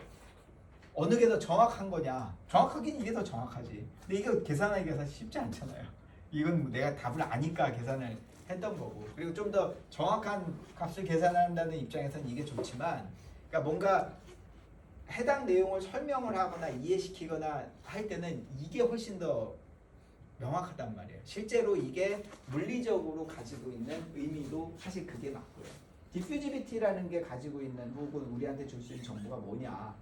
어느 게 더 정확한 거냐? 정확하긴 이게 더 정확하지. 근데 이거 계산하기가 사실 쉽지 않잖아요. 이건 내가 답을 아니까 계산을 했던 거고, 그리고 좀 더 정확한 값을 계산한다는 입장에서는 이게 좋지만, 그러니까 뭔가 해당 내용을 설명을 하거나 이해시키거나 할 때는 이게 훨씬 더 명확하단 말이에요. 실제로 이게 물리적으로 가지고 있는 의미도 사실 그게 맞고요. 디퓨지비티라는 게 가지고 있는, 혹은 우리한테 줄 수 있는 정보가 뭐냐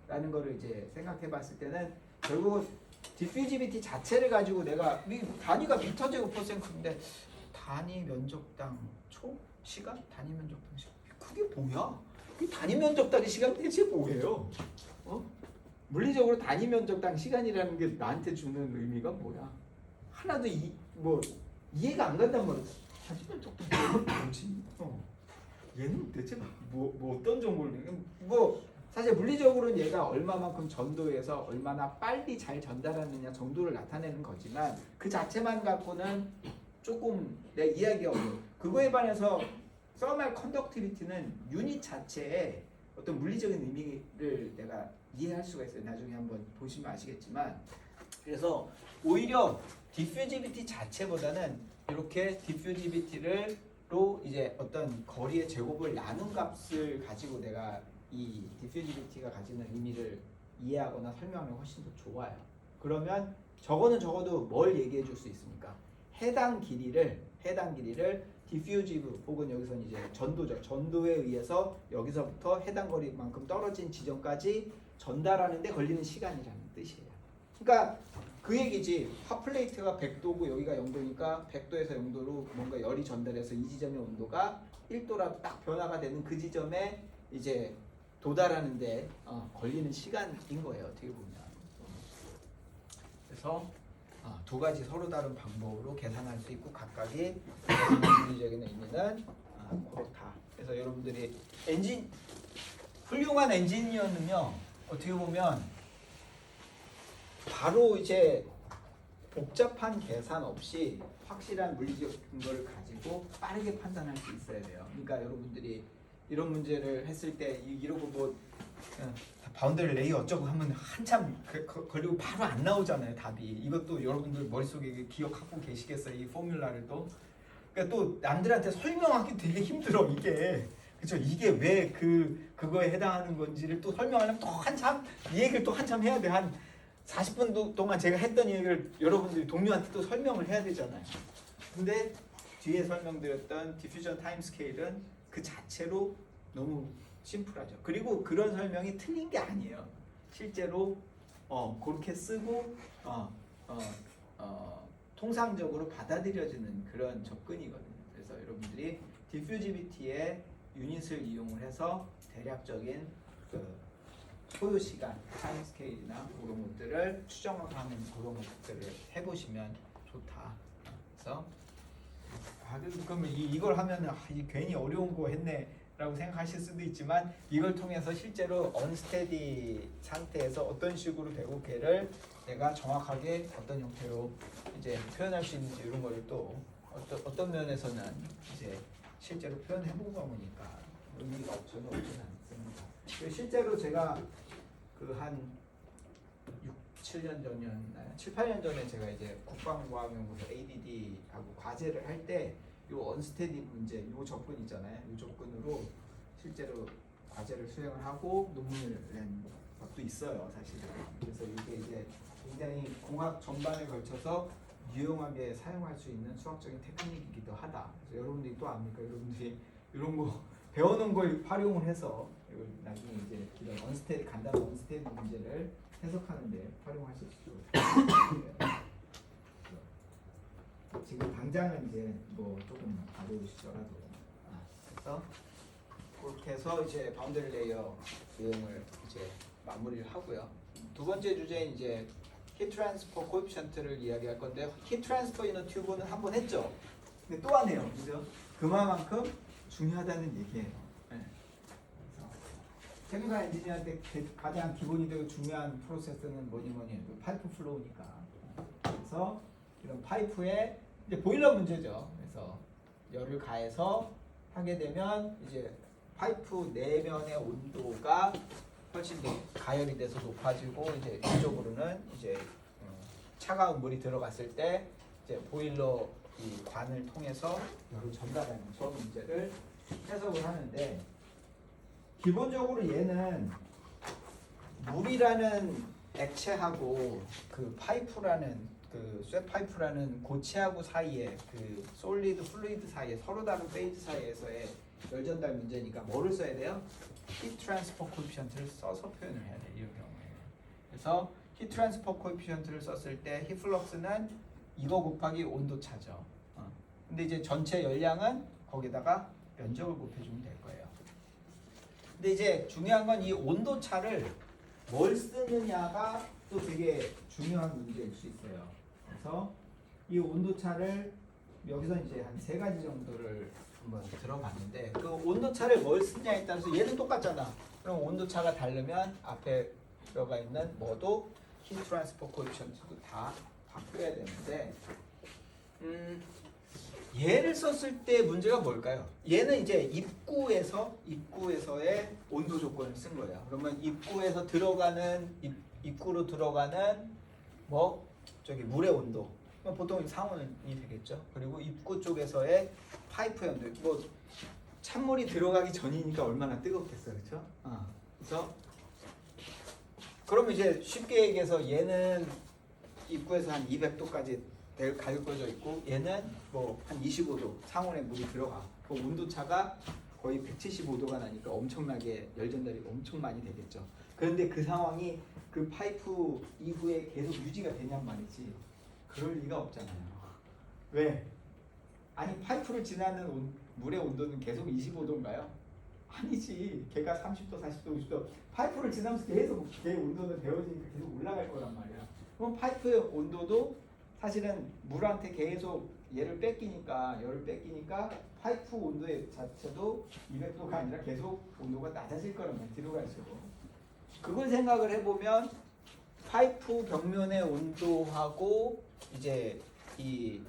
라는 거를 이제 생각해 봤을 때는 결국 디퓨지비티 자체를 가지고 내가 단위가 미터 제곱 퍼 세컨인데 단위 면적당 초? 시간? 단위 면적당 시간? 그게 뭐야? 그 단위 면적당 시간 대체 뭐예요? 물리적으로 단위 면적당 시간이라는 게 나한테 주는 의미가 뭐야? 하나도 이해가 안 간단 말이야. 단위 면적당 뭐지? 얘는 대체 뭐 어떤 정보를 사실 물리적으로는 얘가 얼마만큼 전도해서 얼마나 빨리 잘 전달하느냐 정도를 나타내는 거지만 그 자체만 갖고는 조금 내가 이해하기가 어려워. 그거에 반해서 thermal conductivity는 유닛 자체에 어떤 물리적인 의미를 내가 이해할 수가 있어요. 나중에 한번 보시면 아시겠지만, 그래서 오히려 diffusivity 자체보다는 이렇게 diffusivity로 이제 어떤 거리의 제곱을 나눈 값을 가지고 내가 이 diffusivity가 가지는 의미를 이해하거나 설명하면 훨씬 더 좋아요. 그러면 적어도 뭘 얘기해 줄 수 있습니까? 해당 길이를 diffusive, 혹은 여기서는 이제 전도죠. 전도에 의해서 여기서부터 해당 거리만큼 떨어진 지점까지 전달하는 데 걸리는 시간이라는 뜻이에요. 그러니까 그 얘기지. 핫플레이트가 100도고 여기가 0도니까 100도에서 0도로 뭔가 열이 전달해서 이 지점의 온도가 1도라도 딱 변화가 되는 그 지점에 이제 도달하는데 걸리는 시간인 거예요. 어떻게 보면. 그래서 두 가지 서로 다른 방법으로 계산할 수 있고 각각의 물리적인 의미는 그렇다. 그래서 여러분들이 훌륭한 엔지니어는요 어떻게 보면 바로 이제 복잡한 계산 없이 확실한 물리적 근거를 가지고 빠르게 판단할 수 있어야 돼요. 그러니까 여러분들이 이런 문제를 했을 때 이러고 뭐 바운더리 레이어 어쩌고 하면 한참 걸리고 바로 안 나오잖아요 답이. 이것도 여러분들 머릿속에 기억하고 계시겠어요 이 포뮬라를 또. 그러니까 또 남들한테 설명하기 되게 힘들어 이게. 그렇죠? 이게 왜 그거에 해당하는 건지를 또 설명하려면 또 한참 이 얘기를 또 한참 해야 돼. 한 40분 동안 제가 했던 얘기를 여러분들이 동료한테 또 설명을 해야 되잖아요. 근데 뒤에 설명드렸던 디퓨전 타임 스케일은 그 자체로 너무 심플하죠. 그리고 그런 설명이 틀린 게 아니에요. 실제로 그렇게 쓰고 통상적으로 받아들여지는 그런 접근이거든요. 그래서 여러분들이 디퓨지비티의 유닛을 이용을 해서 대략적인 그 소요 시간, 타임 스케일이나 그런 것들을 추정하는 그런 것들을 해보시면 좋다. 그래서 그러면 이걸 하면은 괜히 어려운 거 했네라고 생각하실 수도 있지만 이걸 통해서 실제로 언스테디 상태에서 어떤 식으로 되고 걔를 내가 정확하게 어떤 형태로 이제 표현할 수 있는지 이런 거를 또 어떤 면에서는 이제 실제로 표현해 본 거니까 의미가 전혀 없지는 않습니다. 실제로 제가 그 한 7년 전이었나요? 7, 8년 전에 제가 이제 국방과학연구소 ADD하고 과제를 할 때 이 언스테디 문제, 이 접근 있잖아요. 이 접근으로 실제로 과제를 수행을 하고 논문을 낸 것도 있어요, 사실은. 그래서 이게 이제 굉장히 공학 전반에 걸쳐서 유용하게 사용할 수 있는 수학적인 테크닉이기도 하다. 그래서 여러분들이 또 압니까? 여러분들이 이런 거 배워놓은 걸 활용을 해서 이걸 나중에 이제 이런 언스테디 간단한 언스테디 문제를 해석하는데 활용하실 수 있어요. 지금 당장은 이제 뭐 조금 어려우시더라도 그래서 그렇게 해서 이제 바운더리 레이어 내용을 이제 마무리를 하고요. 두 번째 주제는 이제 히트 트랜스퍼 코에피션트를 이야기할 건데 히트 트랜스퍼 이너 튜브는 한 번 했죠. 근데 또 하네요. 그죠? 그만큼 중요하다는 얘기예요. 네. 케미컬 엔지니어 때 가장 기본이 되고 중요한 프로세스는 뭐니 해도 파이프 플로우니까. 그래서 이런 파이프에 이제 보일러 문제죠. 그래서 열을 가해서 하게 되면 이제 파이프 내면의 온도가 훨씬 더 가열이 돼서 높아지고 이제 이쪽으로는 이제 차가운 물이 들어갔을 때 이제 보일러 이 관을 통해서 열을 전달하는 그런 문제를 해석을 하는데 기본적으로 얘는 물이라는 액체하고 그 파이프라는 그 쇠 파이프라는 고체하고 사이에 그 솔리드 플루이드 사이에 서로 다른 페이즈 사이에서의 열 전달 문제니까 뭐를 써야 돼요? 히트 트랜스퍼 코에피션트를 써서 표현을 해야 돼요. 이런 경우에. 그래서 히트 트랜스퍼 코에피션트를 썼을 때 히트 플럭스는 이거 곱하기 온도 차죠. 근데 이제 전체 열량은 거기다가 면적을 곱해주면 될 거예요. 근데 이제 중요한 건 이 온도 차를 뭘 쓰느냐가 또 되게 중요한 문제일 수 있어요. 그래서 이 온도 차를 여기서 이제 한 3가지 정도를 한번 들어봤는데 그 온도 차를 뭘 쓰냐에 따라서 얘는 똑같잖아. 그럼 온도 차가 다르면 앞에 들어가 있는 뭐도 히트 트랜스퍼 코에피션트도 다 바꿔야 되는데 얘를 썼을 때 문제가 뭘까요? 얘는 이제 입구에서의 온도 조건을 쓴 거예요. 그러면 입구에서 들어가는 입구로 들어가는 뭐 저기 물의 온도 보통 상온이 되겠죠. 그리고 입구 쪽에서의 파이프의 온도 뭐 찬물이 들어가기 전이니까 얼마나 뜨겁겠어요, 그렇죠? 그래서 그러면 이제 쉽게 얘기해서 얘는 입구에서 한 200도까지 가려져 있고 얘는 뭐 한 25도 상온에 물이 들어가. 그 온도 차가 거의 175도가 나니까 엄청나게 열 전달이 엄청 많이 되겠죠. 그런데 그 상황이 그 파이프 이후에 계속 유지가 되냔 말이지. 그럴 리가 없잖아요. 왜? 아니 파이프를 지나는 물의 온도는 계속 25도인가요? 아니지. 걔가 30도, 40도, 50도 파이프를 지나면서 계속 걔 온도는 데워지니까 계속 올라갈 거란 말이야. 그럼 파이프의 온도도 사실은 물한테 계속 얘를 뺏기니까 열을 뺏기니까 파이프 온도의 자체도 200도가 아니라 계속 온도가 낮아질 거란 말이야. 뒤로 갈수록. 그걸 생각을 해보면 파이프 벽면의 온도하고 이제 이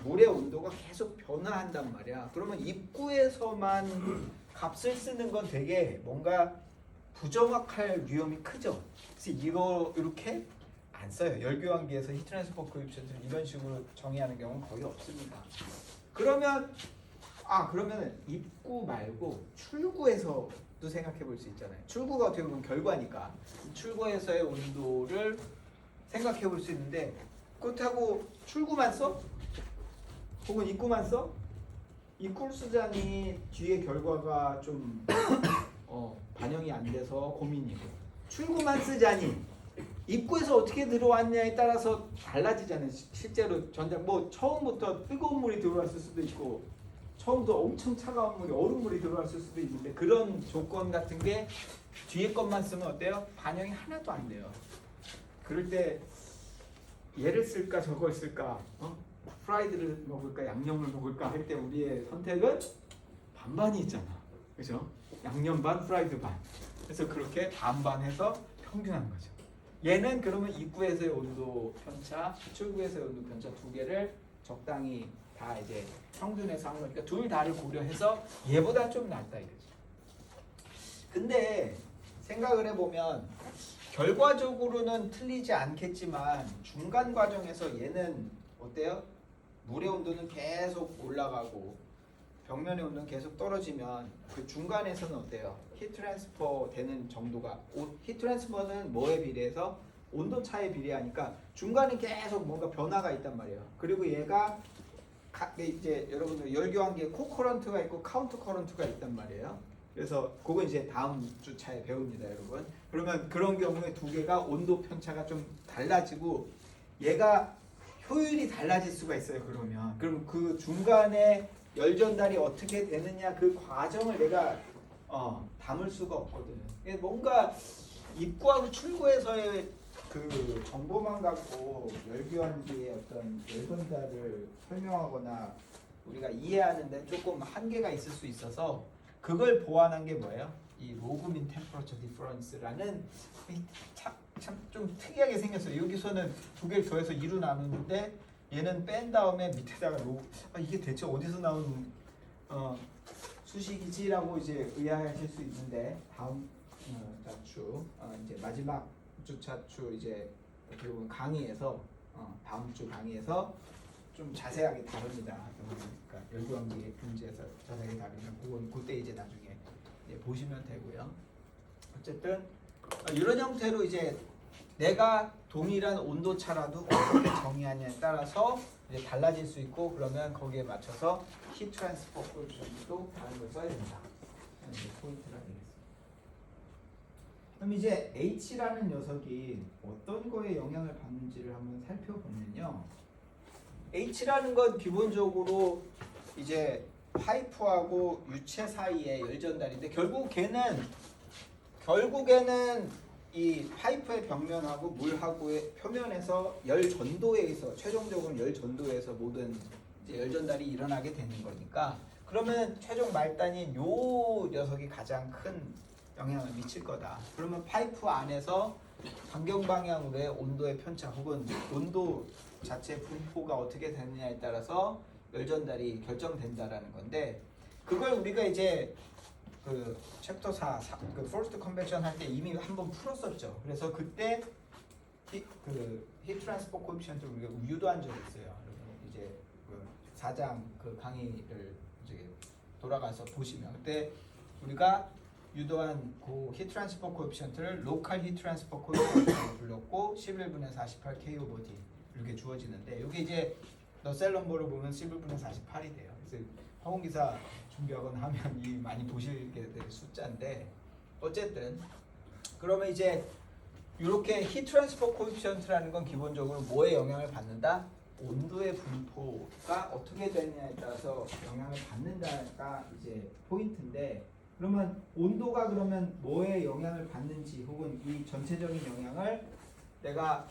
물의 온도가 계속 변화한단 말이야. 그러면 입구에서만 값을 쓰는 건 되게 뭔가 부정확할 위험이 크죠. 그래서 이거 이렇게 안 써요. 열교환기에서 히트 트랜스퍼 코에피션트를 이런 식으로 정의하는 경우는 거의 없습니다. 그러면 입구 말고 출구에서도 생각해 볼 수 있잖아요. 출구가 어떻게 보면 결과니까 출구에서의 온도를 생각해 볼 수 있는데 그렇다고 출구만 써? 혹은 입구만 써? 입구를 쓰자니 뒤에 결과가 좀 반영이 안 돼서 고민이고, 출구만 쓰자니 입구에서 어떻게 들어왔냐에 따라서 달라지잖아요. 실제로 전자 뭐 처음부터 뜨거운 물이 들어왔을 수도 있고 처음부터 엄청 차가운 물이 얼음물이 들어왔을 수도 있는데 그런 조건 같은 게 뒤에 것만 쓰면 어때요? 반영이 하나도 안 돼요. 그럴 때 얘를 쓸까 저걸 쓸까? 프라이드를 먹을까 양념을 먹을까 할 때 우리의 선택은 반반이 있잖아. 그죠? 양념 반 프라이드 반. 그래서 그렇게 반반해서 평균한 거죠. 얘는 그러면 입구에서의 온도 편차, 출구에서의 온도 편차 두 개를 적당히 다 이제 평균해서 한 거니까 둘 다를 고려해서 얘보다 좀 낫다 이거죠. 근데 생각을 해보면 결과적으로는 틀리지 않겠지만 중간 과정에서 얘는 어때요? 물의 온도는 계속 올라가고 벽면의 온도는 계속 떨어지면 그 중간에서는 어때요? 히트 트랜스퍼 되는 정도가 히트 트랜스퍼는 뭐에 비례해서 온도 차에 비례하니까 중간에 계속 뭔가 변화가 있단 말이에요. 그리고 얘가 이제 여러분들 열교환기에 코커런트가 있고 카운터 커런트가 있단 말이에요. 그래서 그거 이제 다음 주차에 배웁니다, 여러분. 그러면 그런 경우에 두 개가 온도 편차가 좀 달라지고 얘가 효율이 달라질 수가 있어요. 그럼 그 중간에 열 전달이 어떻게 되느냐 그 과정을 내가 담을 수가 없거든요. 뭔가 입구하고 출구에서의 그 정보만 갖고 열교환기의 어떤 열 전달을 설명하거나 우리가 이해하는데 조금 한계가 있을 수 있어서 그걸 보완한 게 뭐예요? 이 로그민 템퍼러처 디퍼런스라는 참 좀 특이하게 생겼어요. 여기서는 두 개를 더해서 2로 나누는데 얘는 뺀 다음에 밑에다가 이게 대체 어디서 나온 수식이지라고 이제 의아하실 수 있는데 다음 자추 이제 마지막 주차추 이제 어떻게 보면 강의에서 다음 주 강의에서 좀 자세하게 다룹니다. 그러니까 열교환기의 문제에서 자세하게 다루면 그건 그때 이제 나중에 보시면 되고요. 어쨌든 이런 형태로 이제 내가 동일한 온도 차라도 어떻게 정의하냐에 따라서 이제 달라질 수 있고 그러면 거기에 맞춰서 히트 트랜스퍼 코에피션트도 다른 걸 써야 된다. 이제 포인트가 되겠습니다. 그럼 이제 H라는 녀석이 어떤 거에 영향을 받는지를 한번 살펴보면요. H라는 건 기본적으로 이제 파이프하고 유체 사이의 열 전달인데 결국에는 이 파이프의 벽면하고 물하고의 표면에서 열 전도에 있어 최종적으로 열 전도에서 모든 이제 열 전달이 일어나게 되는 거니까 그러면 최종 말단인 요 녀석이 가장 큰 영향을 미칠 거다. 그러면 파이프 안에서 반경 방향으로의 온도의 편차 혹은 온도 자체 분포가 어떻게 되느냐에 따라서 열 전달이 결정된다라는 건데 그걸 우리가 이제 그 챕터 4, 그 퍼스트 컨벤션 할 때 이미 한번 풀었었죠. 그래서 그때 그 히트 트랜스퍼 코에피션트를 우리가 유도한 적이 있어요. 이제 그 4장 그 강의를 이제 돌아가서 보시면 그때 우리가 유도한 그 히트 트랜스퍼 코에피션트를 로컬 히트 트랜스퍼 코에피션트로 불렀고 11분의 48 K 오버 D 이렇게 주어지는데 이게 이제 너셀 넘버로 보면 11분의 48이 돼요. 그래서 항공기사 준비하거나 하면 이 많이 보시게 될 숫자인데 어쨌든 그러면 이제 이렇게 히트 트랜스퍼 코에피션트라는 건 기본적으로 뭐에 영향을 받는다? 온도의 분포가 어떻게 되느냐에 따라서 영향을 받는다가 이제 포인트인데, 그러면 온도가 그러면 뭐에 영향을 받는지 혹은 이 전체적인 영향을 내가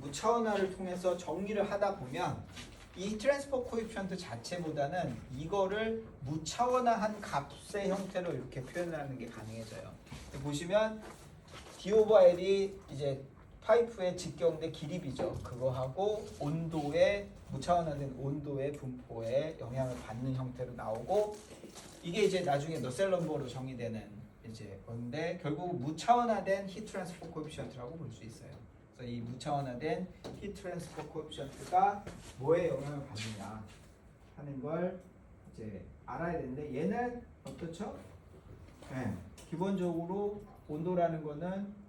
무차원화를 통해서 정리를 하다 보면 이 트랜스퍼 코에피션트 자체보다는 이거를 무차원화한 값의 형태로 이렇게 표현하는 게 가능해져요. 보시면 D 오버 L이 이제 파이프의 직경대 길이비죠. 그거하고 온도의 무차원화된 온도의 분포에 영향을 받는 형태로 나오고, 이게 이제 나중에 너셀 넘버로 정의되는 이제 건데, 결국 무차원화된 히트 트랜스퍼 코에피션트라고 볼 수 있어요. 그래서 이 무차원화된 히트 트랜스퍼 코에피션트가 뭐에 영향을 받느냐 하는 걸 이제 알아야 되는데, 얘는 어떻죠? 네, 기본적으로 온도라는 거는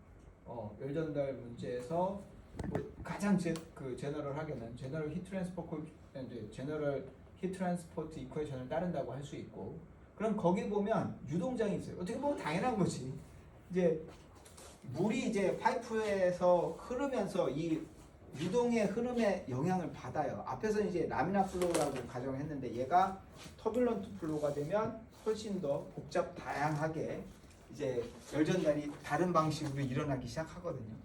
열전달 문제에서 뭐 가장 제너럴하게는 제너럴 히트 트랜스퍼 코에피션트, 제너럴 히트 트랜스포트 이퀘이션을 따른다고 할 수 있고, 그럼 거기 보면 유동장이 있어요. 어떻게 보면 당연한 거지. 이제 물이 이제 파이프에서 흐르면서 이 유동의 흐름에 영향을 받아요. 앞에서는 이제 라미나 플로우라고 가정했는데, 얘가 터뷸런트 플로우가 되면 훨씬 더 복잡 다양하게 이제 열전달이 다른 방식으로 일어나기 시작하거든요.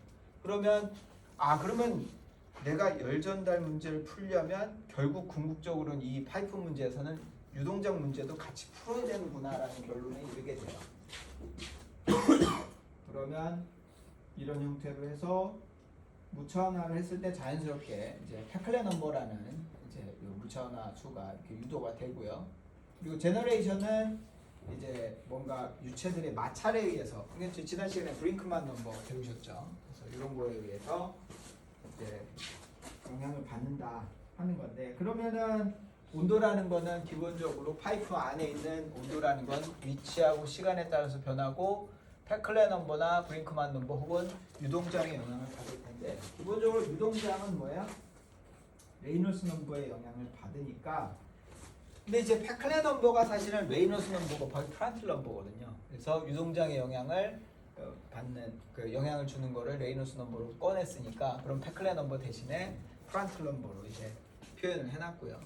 그러면 내가 열전달 문제를 풀려면 결국 궁극적으로는 이 파이프 문제에서는 유동장 문제도 같이 풀어야 되는구나라는 결론에 이르게 돼요. 그러면 이런 형태로 해서 무차원화를 했을 때 자연스럽게 이제 페클레 넘버라는 이제 이 무차원화 수가 이렇게 유도가 되고요. 그리고 제너레이션은 이제 뭔가 유체들의 마찰에 의해서, 그러니까 지난 시간에 브링크만 넘버 배우셨죠. 그래서 이런 거에 의해서 이제 영향을 받는다 하는 건데, 그러면은 온도라는 거는 기본적으로 파이프 안에 있는 온도라는 건 위치하고 시간에 따라서 변하고, 페클레 넘버나 브링크만 넘버 혹은 유동장의 영향을 받을 텐데, 기본적으로 유동장은 뭐야? 레이놀스 넘버의 영향을 받으니까. 근데 이제 페클레 넘버가 사실은 레이놀스 넘버가 거의 프란틀 넘버거든요. 그래서 유동장의 영향을 받는 그 영향을 주는 거를 레이놀스 넘버로 꺼냈으니까, 그럼 페클레 넘버 대신에 프란틀 넘버로 이제 표현을 해놨고요.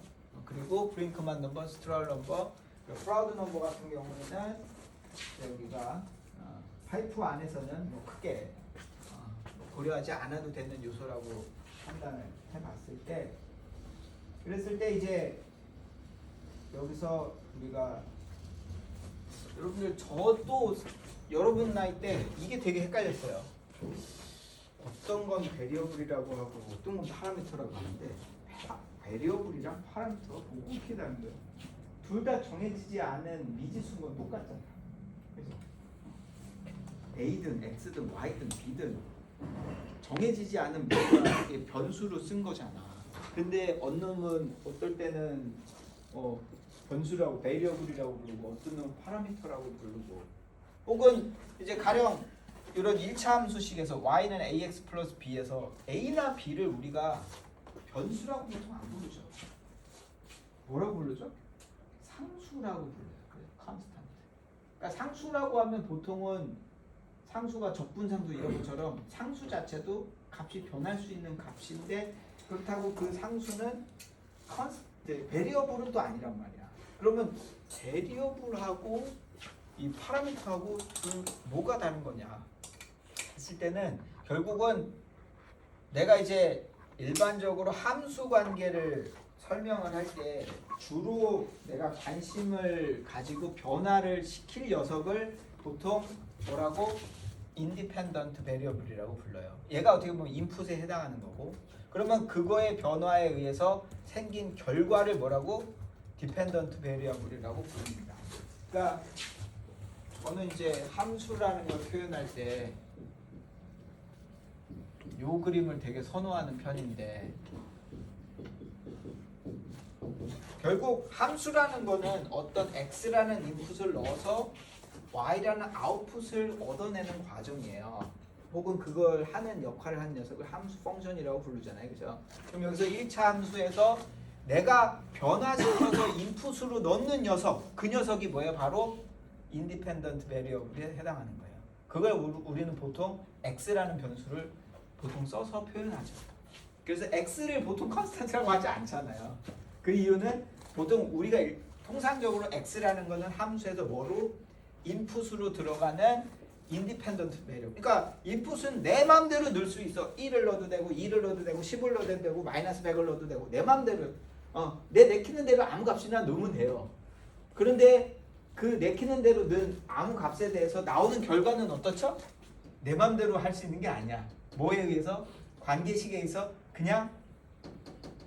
그리고 브링크만 넘버, 스트럴 넘버, 프라우드 넘버 같은 경우에는 여기가 파이프 안에서는 뭐 크게 고려하지 않아도 되는 요소라고 판단을 해봤을 때, 그랬을 때 이제 여기서 우리가 여러분들, 저도 여러분 나이 때 이게 되게 헷갈렸어요. 어떤 건 베리어블이라고 하고 어떤 건 파라미터라고 하는데, 베리어블이랑 파라미터가 뭐가 그렇게 다른 거예요? 둘 다 정해지지 않은 미지수인 건 똑같잖아. 그죠? A든 X든 Y든 B든 정해지지 않은 뭔가 변수로 쓴 거잖아. 근데 언놈은 어떨 때는 변수라고 베리어블이라고 부르고, 어떤 놈은 파라미터라고 부르고, 혹은 이제 가령 이런 1차 함수식에서 y는 ax 플러스 b에서 a나 b를 우리가 변수라고 보통 안 부르죠. 뭐라고 부르죠? 상수라고 불러요. 그래요. 컨스탄트. 그러니까 상수라고 하면 보통은 상수가 적분상수 이런 것처럼 상수 자체도 값이 변할 수 있는 값인데, 그렇다고 그 상수는 베리어블은 또 아니란 말이야. 그러면 베리어블하고 이 파라미터하고 뭐가 다른 거냐 했을 때는, 결국은 내가 이제 일반적으로 함수 관계를 설명을 할 때 주로 내가 관심을 가지고 변화를 시킬 녀석을 보통 뭐라고? 인디펜던트 베리어블이라고 불러요. 얘가 어떻게 보면 인풋에 해당하는 거고, 그러면 그거의 변화에 의해서 생긴 결과를 뭐라고? 디펜던트 베리어블이라고 부릅니다. 그러니까 저는 이제 함수라는 걸 표현할 때 요 그림을 되게 선호하는 편인데, 결국 함수라는 거는 어떤 x라는 인풋을 넣어서 y라는 아웃풋을 얻어내는 과정이에요. 혹은 그걸 하는 역할을 하는 녀석을 함수 펑션이라고 부르잖아요. 그죠? 그럼 여기서 1차 함수에서 내가 변화시켜서 인풋으로 넣는 녀석, 그 녀석이 뭐예요? 바로 인디펜던트 베리어블에 해당하는 거예요. 그걸 우리는 보통 x라는 변수를 보통 써서 표현하죠. 그래서 x를 보통 컨스탄트라고 하지 않잖아요. 그 이유는 보통 우리가 통상적으로 x라는 거는 함수에서 뭐로 인풋으로 들어가는 인디펜던트 배리어. 그러니까 인풋은 내 마음대로 넣을 수 있어. 1을 넣어도 되고 2를 넣어도 되고 10을 넣어도 되고 마이너스 100을 넣어도 되고 내 마음대로 내 내키는 대로 아무 값이나 넣으면 돼요. 그런데 그 내키는 대로 넣은 아무 값에 대해서 나오는 결과는 어떻죠? 내 마음대로 할 수 있는 게 아니야. 뭐에 의해서? 관계식에 의해서 그냥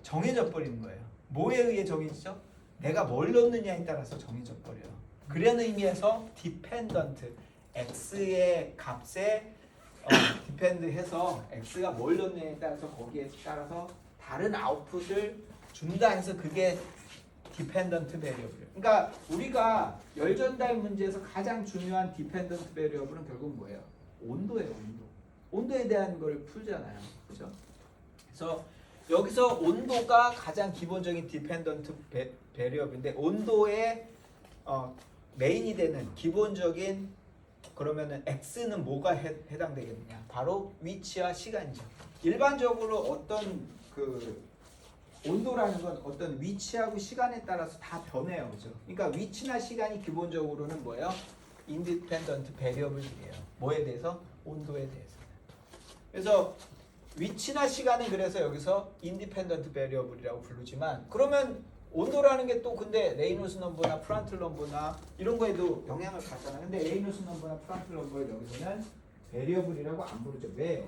정해져 버리는 거예요. 뭐에 의해 정해지죠? 내가 뭘 넣느냐에 따라서 정해져 버려요. 그런 의미에서 dependent, x의 값에 depend해서 x가 뭘 넣느냐에 따라서 거기에 따라서 다른 아웃풋을 준다 해서 그게 dependent variable. 그러니까 우리가 열전달 문제에서 가장 중요한 dependent variable은 결국 뭐예요? 온도예요, 온도. 온도에 대한 걸 풀잖아요. 그렇죠? 그래서 여기서 온도가 가장 기본적인 dependent variable인데 온도의 메인이 되는 기본적인 그러면은 x는 뭐가 해당되겠느냐? 바로 위치와 시간이죠. 일반적으로 어떤 그 온도라는 건 어떤 위치하고 시간에 따라서 다 변해요. 그죠? 그러니까 위치나 시간이 기본적으로는 뭐예요? independent variable이에요. 뭐에 대해서? 온도에 대해서. 그래서 위치나 시간은 그래서 여기서 independent variable이라고 부르지만 그러면 온도라는 게 또 근데 레이놀스 넘버나 프란틀 넘버나 이런 거에도 영향을 받잖아요. 근데 레이놀스 넘버나 프란틀 넘버를 여기서는 variable이라고 안 부르죠. 왜요?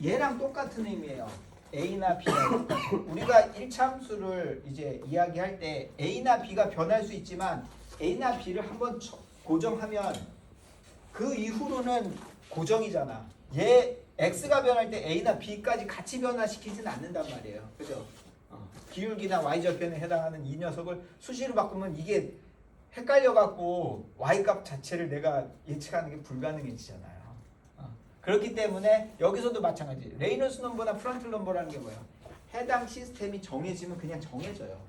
얘랑 똑같은 의미예요. A나 B랑 우리가 1참수를 이제 이야기할 때 A나 B가 변할 수 있지만 A나 B를 한번 고정하면 그 이후로는 고정이잖아. 얘 X가 변할 때 A나 B까지 같이 변화시키지는 않는단 말이에요. 그죠? 기울기나 Y절편에 해당하는 이 녀석을 수시로 바꾸면 이게 헷갈려갖고 Y값 자체를 내가 예측하는 게 불가능해지잖아요. 그렇기 때문에 여기서도 마찬가지. 레이놀스 넘버나 프란틀 넘버라는 게 뭐예요? 해당 시스템이 정해지면 그냥 정해져요.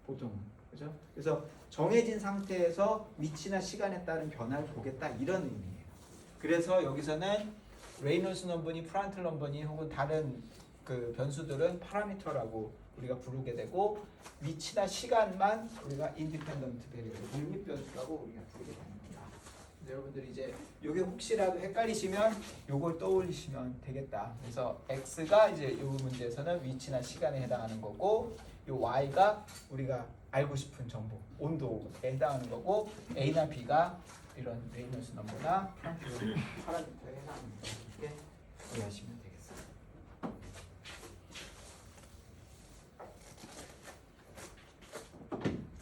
보통은. 그죠? 그래서 정해진 상태에서 위치나 시간에 따른 변화를 보겠다 이런 의미예요. 그래서 여기서는 레이놀스 넘버니 프란틀 넘버니 혹은 다른 그 변수들은 파라미터라고 우리가 부르게 되고 위치나 시간만 우리가 인디펜던트 베리어블 독립 변수라고 우리가 부르게 됩니다. 여러분들이 이제 요게 혹시라도 헷갈리시면 요걸 떠올리시면 되겠다. 그래서 x가 이제 요 문제에서는 위치나 시간에 해당하는 거고 요 y가 우리가 알고 싶은 정보, 온도에 해당하는 거고 a나 b가 이런 레이놀스 넘버나 파라미터에 해당하는 거 이렇게 이해하시면 되겠습니다.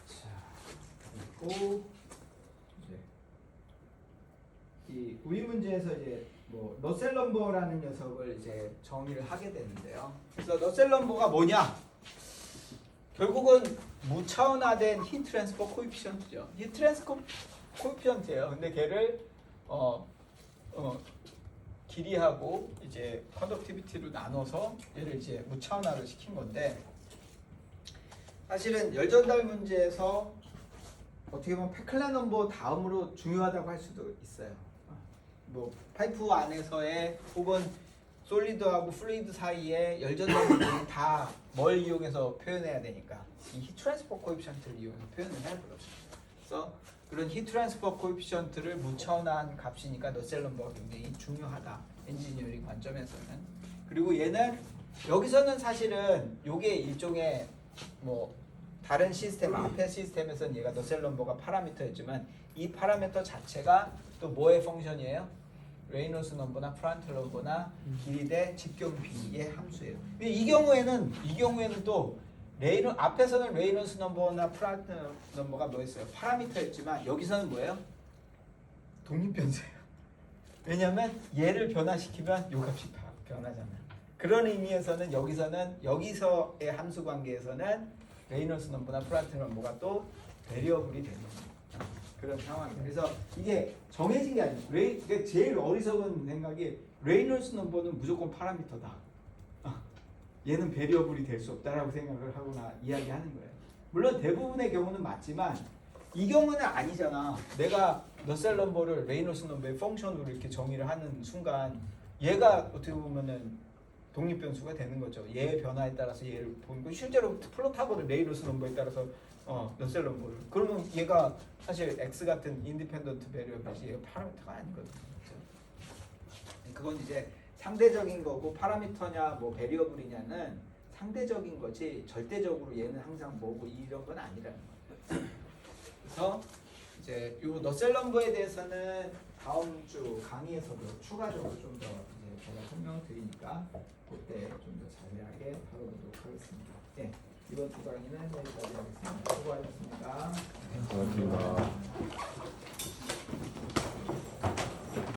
자, 그리고 이 우리 문제에서 이제 뭐 너셀 넘버라는 녀석을 이제 정의를 하게 되는데요. 그래서 너셀 넘버가 뭐냐? 결국은 무차원화된 히트 트랜스퍼 코에피션트죠. 히트 트랜스퍼 코에피션트예요. 근데 걔를 길이하고 이제 컨덕티비티로 나눠서 얘를 이제 무차원화를 시킨 건데 사실은 열전달 문제에서 어떻게 보면 페클레 넘버 다음으로 중요하다고 할 수도 있어요. 뭐 파이프 안에서의 혹은 솔리드하고 플루이드 사이에 열전달은 다 뭘 이용해서 표현해야 되니까 이 히트 트랜스퍼 코에피션트를 이용해서 표현을 해야 되거든요. 그래서 그런 히트 트랜스퍼 코에피션트를 무차원화한 값이니까 너셀 넘버가 굉장히 중요하다. 엔지니어링 관점에서는. 그리고 얘는 여기서는 사실은 요게 일종의 뭐 다른 시스템 앞에 시스템에서는 얘가 너셀 넘버가 파라미터였지만 이 파라미터 자체가 또 뭐의 펑션이에요? 레이놀스 넘버나 프란틀 넘버나 길이 대 직경 B의 함수예요. 이 경우에는 또 앞에서는 레이놀스 넘버나 프란틀 넘버가 뭐였어요? 파라미터였지만 여기서는 뭐예요? 독립변수예요. 왜냐하면 얘를 변화시키면 요 값이 변하잖아요. 그런 의미에서는 여기서의 함수 관계에서는 레이놀스 넘버나 프란틀 넘버가 또 베리어블이 되는 거예요. 그런 상황이에요. 그래서 이게 정해진 게 아니에요. 제일 어리석은 생각이 레이놀스 넘버는 무조건 파라미터다. 얘는 베리어블이 될 수 없다라고 생각을 하거나 이야기하는 거예요. 물론 대부분의 경우는 맞지만 이 경우는 아니잖아. 내가 너셀 넘버를 레이놀스 넘버의 펑션으로 이렇게 정의를 하는 순간 얘가 어떻게 보면은 독립 변수가 되는 거죠. 얘의 변화에 따라서 얘를 보는 거. 실제로 플롯하거든. 레이놀스 넘버에 따라서 너셀 넘버를. 그러면 얘가 사실 x 같은 인디펜던트 베리어블이지 얘가 파라미터가 아니거든. 그렇죠? 그건 이제 상대적인 거고 파라미터냐 뭐 베리어블이냐는 상대적인 거지 절대적으로 얘는 항상 뭐고 이런 건 아니라는 거예요. 그래서 이제 요 너셀 넘버에 대해서는 다음 주 강의에서도 추가적으로 좀 더 이제 제가 설명드리니까 그때 좀 더 자세하게 다뤄보도록 하겠습니다. 네, 이번 주 강의는 여기까지 하겠습니다. 수고하셨습니다. 고맙습니다.